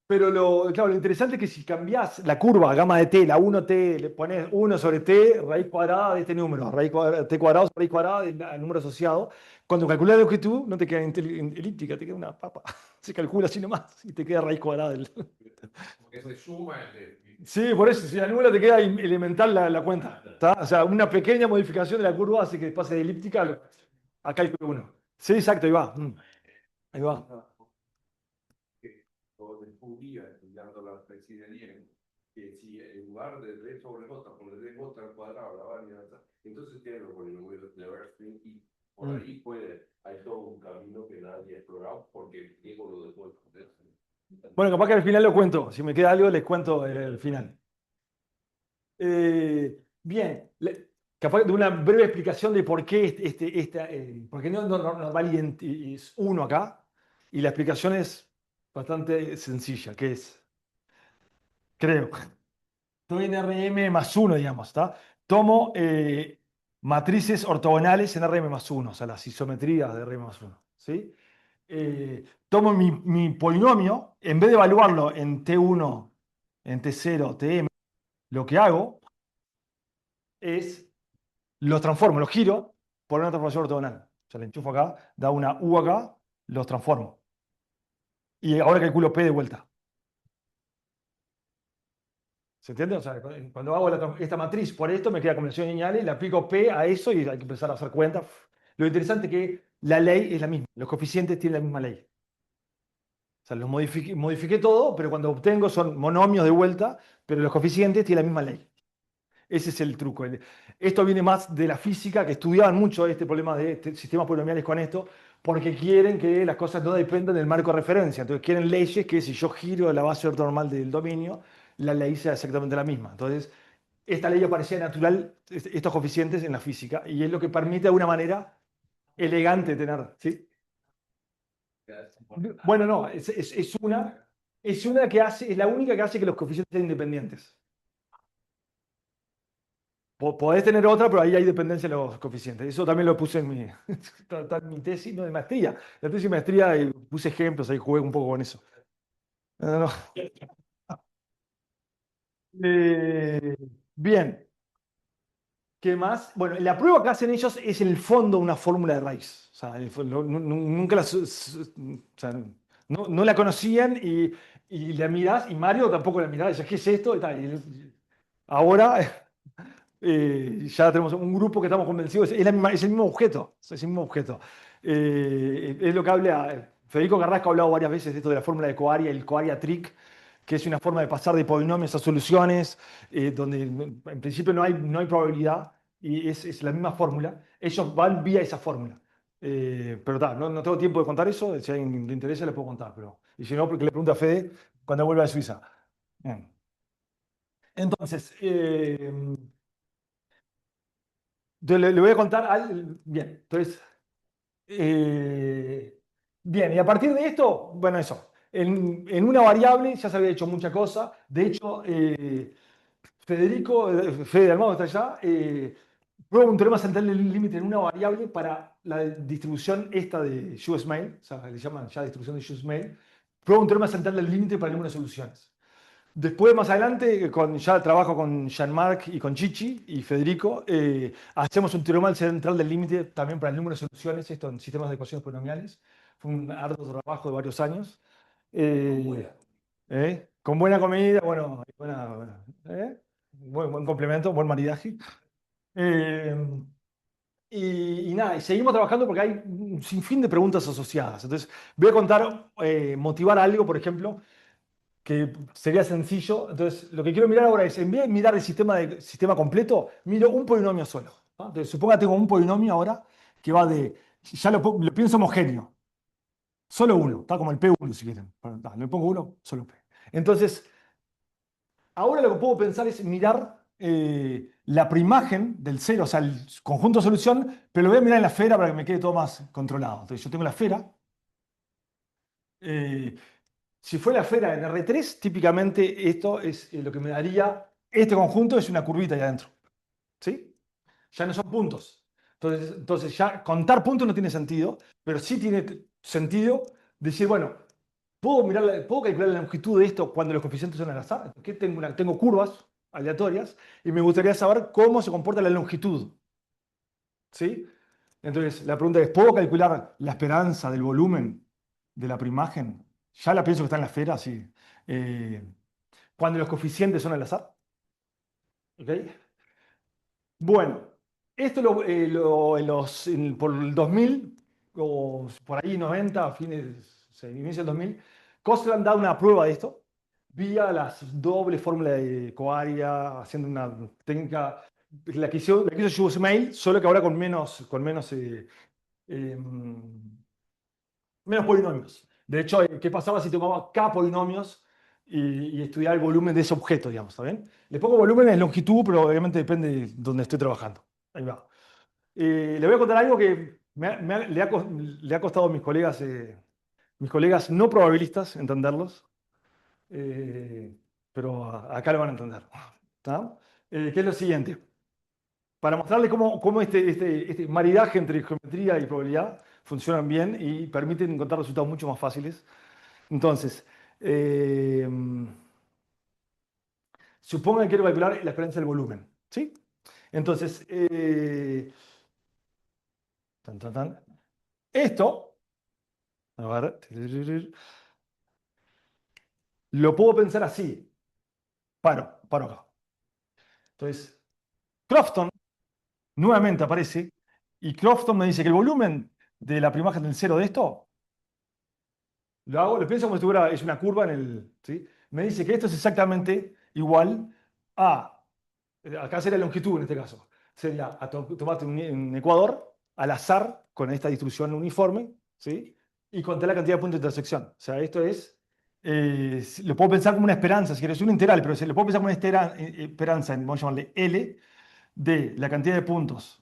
Pero claro, lo interesante es que si cambiás la curva, gamma de t, la 1t, le pones 1 sobre t, raíz cuadrada de este número, t cuadrado sobre raíz cuadrada del número asociado, cuando calculas la longitud no te queda elíptica, te queda una papa. Se calcula así nomás y te queda raíz cuadrada del... Porque se suma Sí, por eso, si la número te queda elemental la cuenta. ¿Tá? O sea, una pequeña modificación de la curva hace que pase de elíptica a cálculo 1. Sí, exacto, ahí va. Ahí va. Descubría estudiando la presidencia que si en lugar de D sobre J pones DJ al cuadrado la varianza, entonces tiene los polinomios de Bernstein y por ahí hay todo un camino que nadie ha explorado porque Diego lo dejó de poner. Bueno, capaz que al final lo cuento. Si me queda algo, les cuento el final. Bien, capaz de una breve explicación de por qué por qué no normal es 1 acá. Y la explicación es bastante sencilla, que es, creo, estoy en Rm+1, digamos, ¿está? Tomo matrices ortogonales en Rm+1, o sea, las isometrías de Rm+1, ¿sí? Tomo mi polinomio, en vez de evaluarlo en T1, en T0, Tm, lo que hago es lo transformo, lo giro por una transformación ortogonal. sea, le enchufo acá, da una U acá, los transformo. Y ahora calculo P de vuelta. ¿Se entiende? O sea, cuando hago esta matriz por esto, me queda combinación lineal, le aplico P a eso y hay que empezar a hacer cuenta. Lo interesante es que la ley es la misma, los coeficientes tienen la misma ley. O sea, los modifiqué todo, pero cuando obtengo son monomios de vuelta, pero los coeficientes tienen la misma ley. Ese es el truco. Esto viene más de la física, que estudiaban mucho este problema de sistemas polinomiales con esto, porque quieren que las cosas no dependan del marco de referencia. Entonces quieren leyes que si yo giro la base ortonormal del dominio, la ley sea exactamente la misma. Entonces, esta ley aparecía natural, estos coeficientes en la física, y es lo que permite de alguna manera elegante tener, ¿sí? Bueno, no, es una que hace, es la única que hace que los coeficientes sean independientes. Podés tener otra, pero ahí hay dependencia de los coeficientes. Eso también lo puse en está en mi tesis, no de maestría. La tesis de maestría puse ejemplos, ahí jugué un poco con eso. No, no. Eh, bien, ¿qué más? Bueno, la prueba que hacen ellos es en el fondo una fórmula de raíz. O sea, nunca o sea, no la conocían y la mirás, y Mario tampoco la miraba, y decía, ¿qué es esto? Y tal, ahora ya tenemos un grupo que estamos convencidos, es el mismo objeto, es el mismo objeto. Es lo que habla, Federico Carrasco ha hablado varias veces de esto de la fórmula de Coaria, el Coaria trick, que es una forma de pasar de polinomios a soluciones, donde en principio no hay probabilidad, y es la misma fórmula. Ellos van vía esa fórmula. Pero no tengo tiempo de contar eso, si a alguien le interesa le puedo contar, y si no, porque le pregunto a Fede cuando vuelva a Suiza. Bien. Entonces, le voy a contar bien, entonces, eh, bien, y a partir de esto, bueno, eso, en una variable ya se había hecho mucha cosa, de hecho, Fede Almagro está allá, prueba un teorema central del límite en una variable para la distribución esta de Hughes-Mail, o sea, le llaman ya distribución de Hughes-Mail, prueba un teorema central del límite para algunas soluciones. Después, más adelante, ya trabajo con Jean-Marc y con Chichi y Federico, hacemos un teorema central del límite también para el número de soluciones, esto en sistemas de ecuaciones polinomiales. Fue un arduo trabajo de varios años. Eh, con buena comida, bueno, buen complemento, buen maridaje. Eh, y nada, y seguimos trabajando porque hay un sinfín de preguntas asociadas. Entonces, voy a contar, motivar algo, por ejemplo, que sería sencillo. Entonces, lo que quiero mirar ahora es, en vez de mirar el sistema completo, miro un polinomio solo. ¿No? Entonces, suponga que tengo un polinomio ahora que va ya lo pienso homogéneo, solo uno, está como el P1 si quieren. Le pongo uno, solo P. Entonces, ahora lo que puedo pensar es mirar la primagen del cero, o sea, el conjunto de solución, pero lo voy a mirar en la esfera para que me quede todo más controlado. Entonces, yo tengo la esfera. eh, Si fuera la esfera en R3, típicamente esto es lo que me daría, este conjunto es una curvita ahí adentro. ¿Sí? Ya no son puntos. Entonces ya contar puntos no tiene sentido, pero sí tiene sentido decir, bueno, puedo calcular la longitud de esto cuando los coeficientes son al azar. Porque tengo curvas aleatorias y me gustaría saber cómo se comporta la longitud. ¿Sí? Entonces, la pregunta es, ¿puedo calcular la esperanza del volumen de la primagen? Ya la pienso que está en la esfera, sí. Eh, Cuando los coeficientes son al azar. ¿Ok? Bueno, esto por el 2000, o por ahí 90, a fines, se inicia el 2000, Kostland da una prueba de esto, vía las doble fórmula de Coaria, haciendo una técnica, la que hizo Schwarzschild, solo que ahora eh, menos polinomios. De hecho, ¿qué pasaba si tomaba K polinomios y estudiaba el volumen de ese objeto, digamos? ¿Está bien? Le pongo volumen en longitud, pero obviamente depende de donde estoy trabajando. Ahí va. Le voy a contar algo que le ha costado a mis colegas no probabilistas entenderlos, eh, pero acá lo van a entender. ¿Está? Que es lo siguiente. Para mostrarles cómo este maridaje entre geometría y probabilidad funcionan bien y permiten encontrar resultados mucho más fáciles. Entonces, eh, supongan que quiero calcular la esperanza del volumen. ¿Sí? Entonces, tan, tan, tan. Esto, a ver, lo puedo pensar así. Paro acá. Entonces, Crofton nuevamente aparece y Crofton me dice que el volumen de la prima imagen del cero de esto, lo pienso como si tuviera, es una curva en el, ¿sí? Me dice que esto es exactamente igual a, acá sería la longitud en este caso, sería tomate un ecuador al azar con esta distribución uniforme, ¿sí? Y contar la cantidad de puntos de intersección. O sea, esto es, lo puedo pensar como una esperanza, si quieres, una integral, pero lo puedo pensar como una esperanza, vamos a llamarle L, de la cantidad de puntos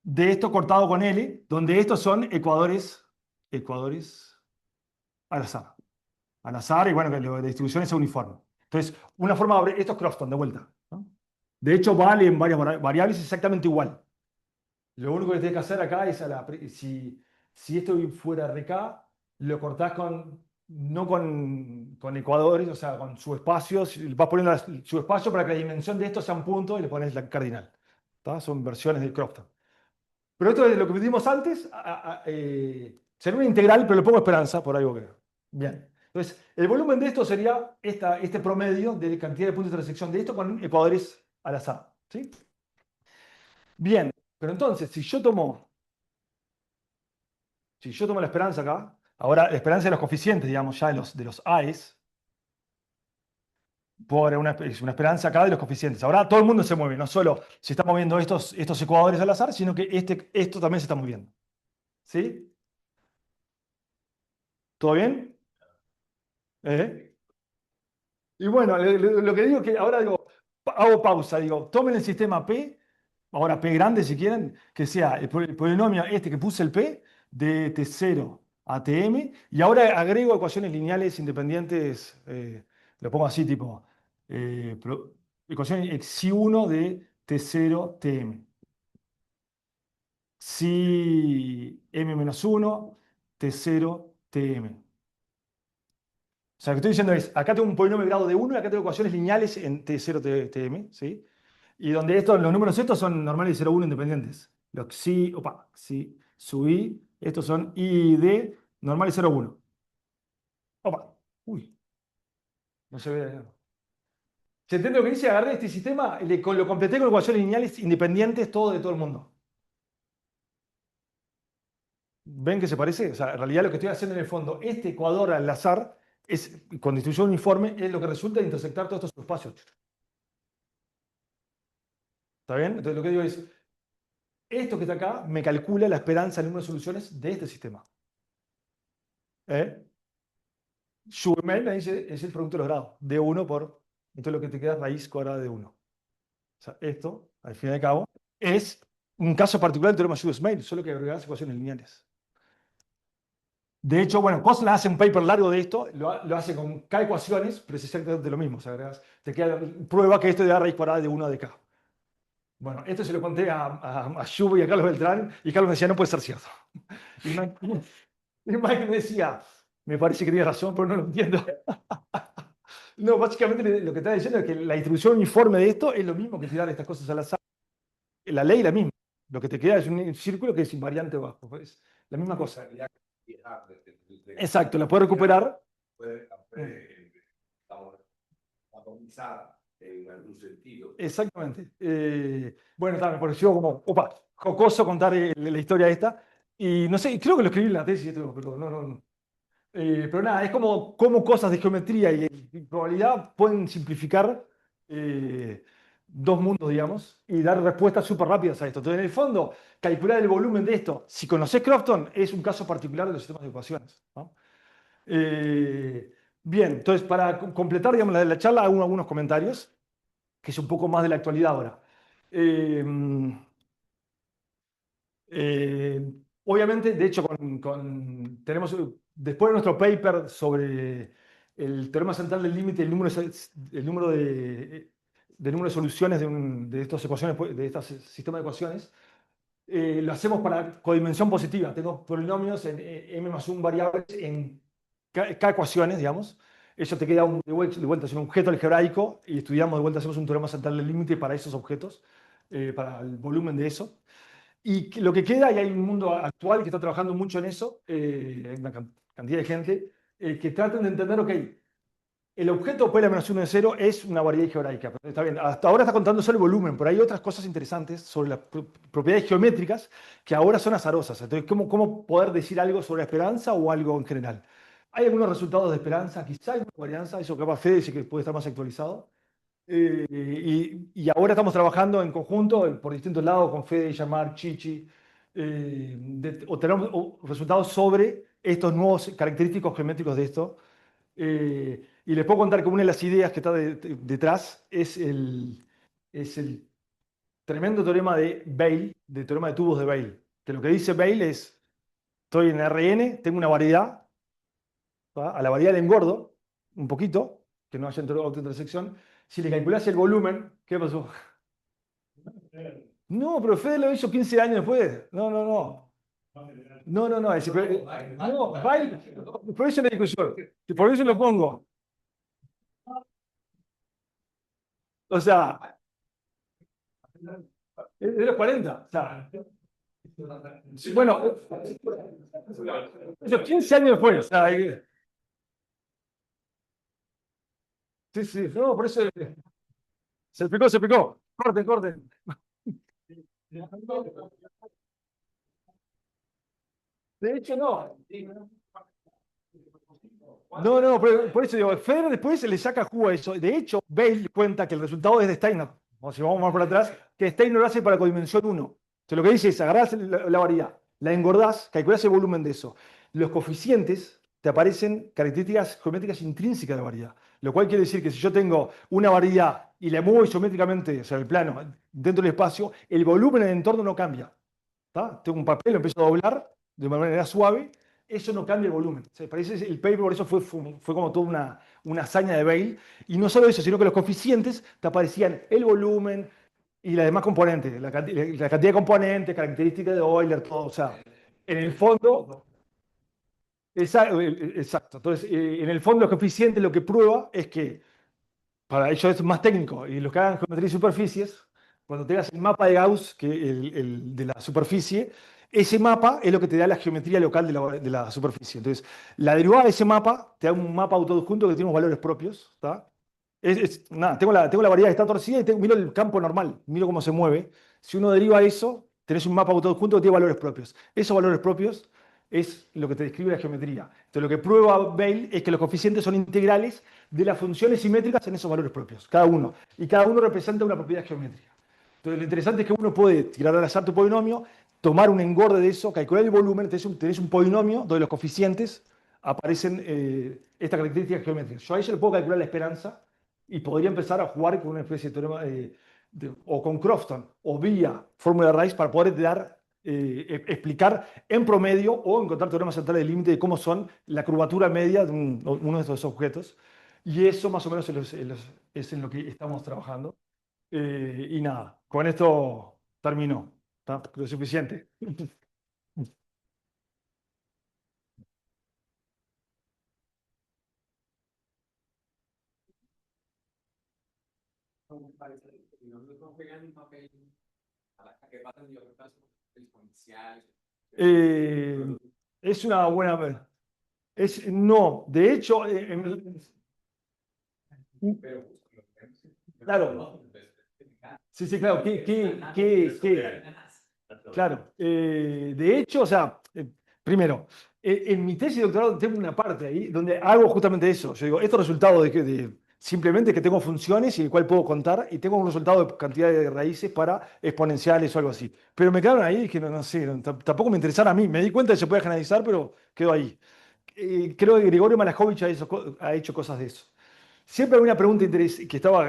de esto cortado con L, donde estos son ecuadores al azar. Al azar y bueno, que la distribución es uniforme. Entonces, una forma de abrir, esto es Crofton de vuelta, ¿no? De hecho, vale en varias variables exactamente igual. Lo único que tienes que hacer acá es, si esto fuera RK, lo cortás no con ecuadores, o sea, con subespacios, vas poniendo subespacio para que la dimensión de esto sea un punto y le pones la cardinal. ¿Tá? Son versiones de Crofton. Pero esto es lo que vimos antes, sería una integral, pero le pongo esperanza por algo que... Bien. Entonces, el volumen de esto sería este promedio de cantidad de puntos de intersección de esto con ecuadores al azar. ¿Sí? Bien, pero entonces, si yo tomo la esperanza acá, ahora la esperanza de los coeficientes, digamos, ya de los AES, es una esperanza acá de los coeficientes. Ahora todo el mundo se mueve, no solo se están moviendo estos ecuadores al azar, sino que esto también se está moviendo. ¿Sí? ¿Todo bien? ¿Eh? Y bueno, lo que digo es que ahora digo, hago pausa, digo, tomen el sistema P, ahora P grande si quieren, que sea el polinomio este que puse el P, de T0 a Tm, y ahora agrego ecuaciones lineales independientes, lo pongo así tipo, ecuaciones xi1 de T0 Tm, si m-1, T0 Tm. O sea, lo que estoy diciendo es, acá tengo un polinomio de grado de 1 y acá tengo ecuaciones lineales en T0, Tm, ¿sí? Y donde los números estos son normales y 0,1 independientes. Los xi sub i, estos son i y d, normal y 0,1. Opa, uy, no se ve. ¿Se entiende lo que dice? Agarré este sistema, lo completé con ecuaciones lineales independientes, todo de todo el mundo. ¿Ven que se parece? O sea, en realidad lo que estoy haciendo en el fondo, este ecuador al azar, con distribución uniforme, es lo que resulta de intersectar todos estos espacios. ¿Está bien? Entonces lo que digo es, esto que está acá me calcula la esperanza del número de soluciones de este sistema. ¿Eh? Schurman dice, es el producto de los grados, de 1 por, entonces lo que te queda es raíz cuadrada de 1. O sea, esto, al fin y al cabo, es un caso particular del teorema Schur-Smale, solo que agregas ecuaciones lineales. De hecho, bueno, Kostler hace un paper largo de esto, lo hace con K ecuaciones, pero es exactamente lo mismo. O sea, te queda prueba que esto te da raíz cuadrada de 1 de K. Bueno, esto se lo conté a Schubert y a Carlos Beltrán, y Carlos me decía, no puede ser cierto. Y Mike me decía, me parece que tiene razón, pero no lo entiendo. No, básicamente lo que está diciendo es que la distribución uniforme de esto es lo mismo que tirar estas cosas al azar. La ley es la misma. Lo que te queda es un círculo que es invariante abajo. Es la misma cosa. Exacto, la puedes recuperar. Puede atomizar en algún sentido. Exactamente. Bueno, me pareció como, jocoso contar la historia esta. Y no sé, creo que lo escribí en la tesis, pero no. Pero nada, es como cosas de geometría y probabilidad pueden simplificar dos mundos, digamos, y dar respuestas súper rápidas a esto. Entonces, en el fondo, calcular el volumen de esto, si conoces Crofton, es un caso particular de los sistemas de ecuaciones, ¿no? Bien, entonces, para completar, digamos, la charla, hago algunos comentarios, que es un poco más de la actualidad ahora. Eh, Obviamente, de hecho, tenemos, después de nuestro paper sobre el teorema central del límite, el número de soluciones de estas ecuaciones, de estos sistemas de ecuaciones, lo hacemos para codimensión positiva. Tengo polinomios en m más 1 variables en K ecuaciones, digamos. Eso te queda de vuelta es un objeto algebraico y estudiamos de vuelta, hacemos un teorema central del límite para esos objetos, para el volumen de eso. Y lo que queda, y hay un mundo actual que está trabajando mucho en eso, hay una cantidad de gente, que tratan de entender, ok, el objeto P menos 1 de 0 es una variedad georaica. Pero está bien, hasta ahora está contando solo el volumen, pero hay otras cosas interesantes sobre las propiedades geométricas que ahora son azarosas. Entonces, ¿cómo poder decir algo sobre la esperanza o algo en general? Hay algunos resultados de esperanza, quizá hay una varianza, eso capaz Fede dice que puede estar más actualizado. Y ahora estamos trabajando en conjunto por distintos lados con Fede, Yamar, Chichi, o tenemos resultados sobre estos nuevos característicos geométricos de esto. Y les puedo contar que una de las ideas que está detrás es el tremendo teorema de Weil, de teorema de tubos de Weil. Que lo que dice Weil es, estoy en Rn, tengo una variedad, ¿va? A la variedad le engordo un poquito, que no haya autointersección. Si le calculas el volumen, ¿qué pasó? No, pero Fede lo hizo 15 años después. No, no, no. No, no, no. No, Weil, por eso la discusión. Por eso lo pongo. O sea, es de los 40. O sea, bueno, eso 15 años después. O sea, sí, sí, no, por eso se picó, se picó. Corten, corten. De hecho, no. No, no, por eso digo, Federer después se le saca jugo a eso. De hecho, Bale cuenta que el resultado es de Steiner. O si vamos más por atrás, que Steiner lo hace para codimensión 1. Entonces lo que dice es, agarrás la variedad, la engordás, calculás el volumen de eso. Los coeficientes te aparecen características geométricas intrínsecas de la variedad. Lo cual quiere decir que si yo tengo una variedad y la muevo isométricamente, o sea, el plano, dentro del espacio, el volumen en el entorno no cambia. ¿Tá? Tengo un papel, lo empiezo a doblar de manera suave, eso no cambia el volumen. O sea, parece el paper, por eso fue como toda una hazaña de Bale. Y no solo eso, sino que los coeficientes te aparecían el volumen y las demás componentes, la cantidad de componentes, características de Euler, todo. O sea, en el fondo, exacto. Entonces, en el fondo, los coeficientes lo que prueba es que para ellos es más técnico. Y los que hagan geometría y superficies, cuando tengas el mapa de Gauss, que el de la superficie, ese mapa es lo que te da la geometría local de la superficie. Entonces, la derivada de ese mapa te da un mapa autoadjunto que tiene unos valores propios. ¿Tá? Nada, tengo la variedad que está torcida y miro el campo normal, miro cómo se mueve. Si uno deriva eso, tenés un mapa autoadjunto que tiene valores propios. Esos valores propios es lo que te describe la geometría. Entonces, lo que prueba Bale es que los coeficientes son integrales de las funciones simétricas en esos valores propios, cada uno. Y cada uno representa una propiedad geométrica. Entonces, lo interesante es que uno puede tirar al azar tu polinomio, tomar un engorde de eso, calcular el volumen, tenés un polinomio donde los coeficientes aparecen estas características geométricas. Yo a ella le puedo calcular la esperanza y podría empezar a jugar con una especie de teorema, o con Crofton, o vía fórmula de raíz para poder explicar en promedio o encontrar teoremas centrales de límite de cómo son la curvatura media de uno de estos objetos. Y eso más o menos es en lo que estamos trabajando. Y nada, con esto terminó. ¿Está? Lo suficiente. No juegan un papel a la que pasan de otras exponenciales. Eh, es una buena... no, de hecho, Pero claro, sí, sí, claro, claro. De hecho, o sea, primero, en mi tesis de doctorado tengo una parte ahí donde hago justamente eso. Yo digo, estos resultados simplemente que tengo funciones y el cual puedo contar y tengo un resultado de cantidad de raíces para exponenciales o algo así. Pero me quedaron ahí y dije, no, no sé, tampoco me interesaron a mí. Me di cuenta de que se puede generalizar, pero quedó ahí. Creo que Gregorio Malajovich ha hecho cosas de eso. Siempre hay una pregunta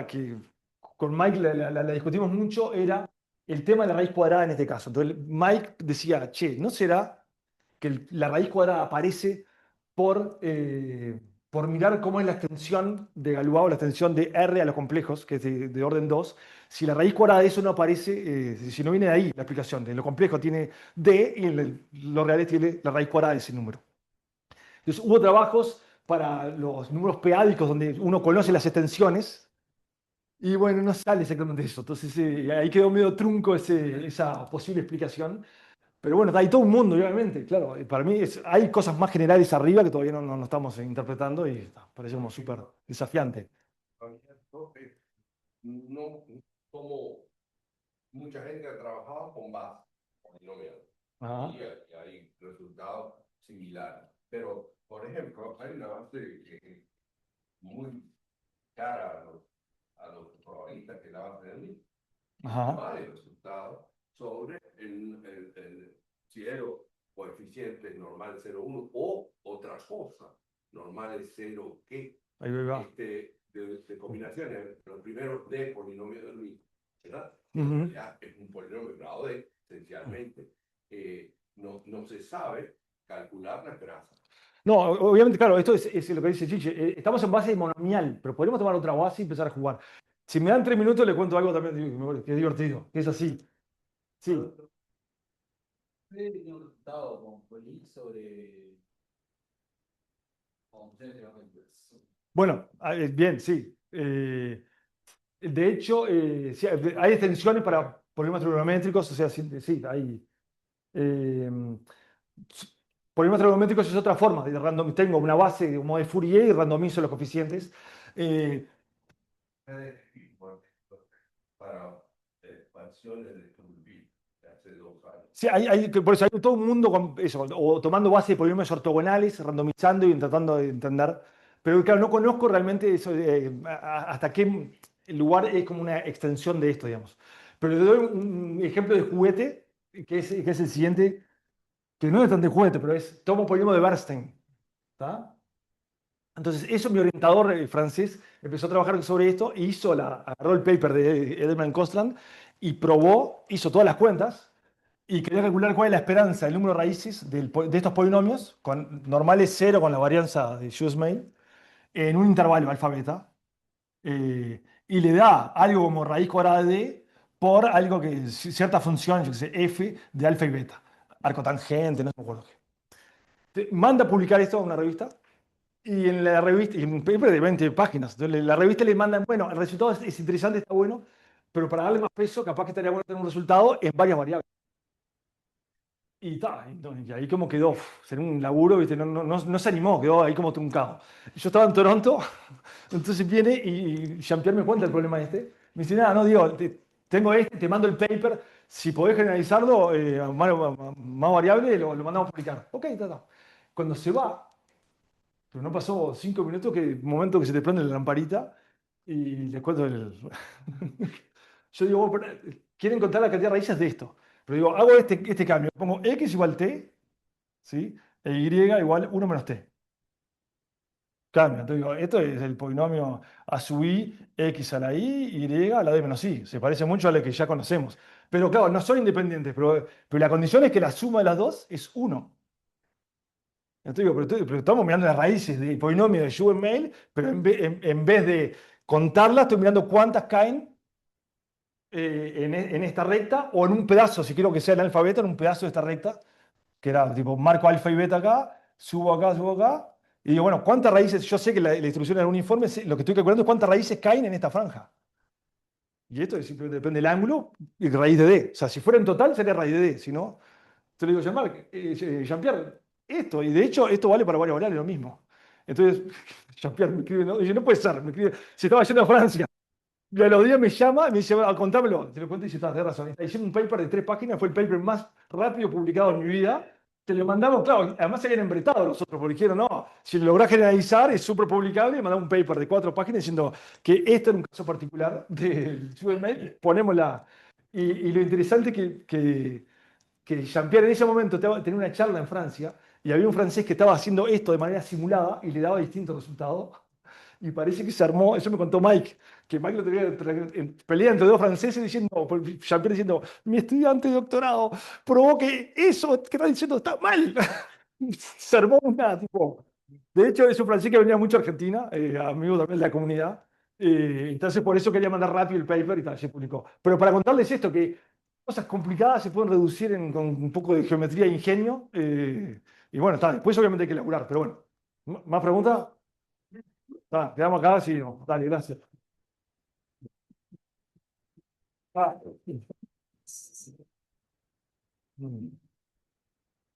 que con Mike la discutimos mucho, era el tema de la raíz cuadrada en este caso. Entonces Mike decía, che, ¿no será que la raíz cuadrada aparece por mirar cómo es la extensión de Galois o la extensión de R a los complejos, que es de orden 2? Si la raíz cuadrada de eso no aparece, si no viene de ahí la explicación, de lo complejo tiene D y en lo real tiene la raíz cuadrada de ese número. Entonces hubo trabajos para los números p-ádicos donde uno conoce las extensiones Y bueno, no sale exactamente eso. Entonces ahí quedó medio trunco esa posible explicación. Pero bueno, hay todo un mundo, obviamente, claro. Para mí hay cosas más generales arriba que todavía no estamos interpretando y parece como súper desafiante. No, como mucha gente ha trabajado con base, con binomios, Ajá. y hay resultados similares. Pero, por ejemplo, hay una base que muy cara a los probabilistas, que es la base de Lee. Ajá. Varios resultados sobre el cielo coeficiente normal 0,1 o otra cosa, normal es 0, que Ahí va. de combinaciones, los primeros de polinomio de Lee, ¿verdad? Ujú. Ya es un polinomio grado D, esencialmente. No se sabe calcular la esperanza. No, obviamente, claro, esto es lo que dice Chiche. Estamos en base monomial, pero podemos tomar otra base y empezar a jugar. Si me dan 3 minutos, le cuento algo también que es divertido, que es así. Sí. Ustedes tenían un resultado con Colin sobre funciones geométricas. Bueno, bien, sí. De hecho, sí, hay extensiones para problemas trigonométricos, o sea, sí, sí, hay. eh, Problemas trigonométricos es otra forma de tengo una base como de Fourier y randomizo los coeficientes. Eh, Para expansiones de Turbi de hace 2 años. Sí, por eso hay todo un mundo con eso, o tomando base de polinomios ortogonales, randomizando y tratando de entender. Pero claro, no conozco realmente eso, hasta qué lugar es como una extensión de esto, digamos. Pero le doy un ejemplo de juguete, que es el siguiente, que no es tan de juguete, pero tomo polinomio de Bernstein. ¿Está? Entonces, eso mi orientador francés empezó a trabajar sobre esto y agarró el paper de Edelman Kostland y probó, hizo todas las cuentas y quería calcular cuál es la esperanza, el número de raíces de estos polinomios, con normales cero con la varianza de Kurzweil, en un intervalo alfa beta, y le da algo como raíz cuadrada de D por algo que, cierta función, yo qué sé, f de alfa y beta, arcotangente, no me acuerdo qué. Manda a publicar esto a una revista y en la revista, y un paper de 20 páginas, entonces la revista le mandan, bueno, el resultado es interesante, está bueno, pero para darle más peso, capaz que estaría bueno tener un resultado en varias variables. Y ahí como quedó, en un laburo, ¿viste? No se animó, quedó ahí como truncado. Yo estaba en Toronto, entonces viene y Jean-Pierre me cuenta el problema este. Me dice, nada, no, digo, tengo te mando el paper, si podés generalizarlo, más variable, lo mandamos a publicar. Ok, ta. Cuando se va, pero no pasó 5 minutos, que momento que se te prende la lamparita y les cuento Yo digo, bueno, pero, quieren contar la cantidad de raíces de esto. Pero digo, hago este cambio. Pongo x igual t, ¿sí? E y igual 1 menos t. Cambio. Entonces digo, esto es el polinomio a sub i, x a la i, y a la d menos i. Se parece mucho a lo que ya conocemos. Pero claro, no son independientes, pero la condición es que la suma de las dos es 1. Entonces digo, pero estamos mirando las raíces del polinomio de Schur-Mail, pero en vez de contarlas, estoy mirando cuántas caen en esta recta o en un pedazo, si quiero que sea el alfa beta, en un pedazo de esta recta, que era tipo marco alfa y beta acá, subo acá, y digo, bueno, ¿cuántas raíces? Yo sé que la instrucción era uniforme, lo que estoy calculando es cuántas raíces caen en esta franja. Y esto simplemente depende del ángulo y raíz de D. O sea, si fuera en total sería raíz de D, si no, te lo digo, Jean-Pierre, esto, y de hecho esto vale para varias variables, lo mismo. Entonces, Jean-Pierre me escribe, no, dice, no puede ser, me escribe, se estaba yendo a Francia. Y a los días me llama y me dice, bueno, contámelo. Te lo cuento y dice, estás de razón. Está diciendo un paper de 3 páginas, fue el paper más rápido publicado en mi vida. Te lo mandamos, claro, además se habían embretado los otros, porque dijeron, no, si lo lográs generalizar es súper publicable, y mandamos un paper de 4 páginas diciendo que esto era un caso particular del Mail, ponémosla. Y lo interesante que Jean-Pierre en ese momento tenía una charla en Francia y había un francés que estaba haciendo esto de manera simulada y le daba distintos resultados. Y parece que se armó, eso me contó Mike, que Mike lo tenía pelea entre dos franceses diciendo, Jean-Pierre diciendo, mi estudiante de doctorado probó que eso que está diciendo está mal. Se armó una, tipo. De hecho, es un francés que venía mucho a Argentina, amigo también de la comunidad. Entonces, por eso quería mandar rápido el paper y tal, se publicó. Pero para contarles esto, que cosas complicadas se pueden reducir con un poco de geometría e ingenio. Y bueno, está, después obviamente hay que elaborar, pero bueno. ¿Más preguntas? Quedamos acá, sí, no. Dale, gracias. Ah. Mm.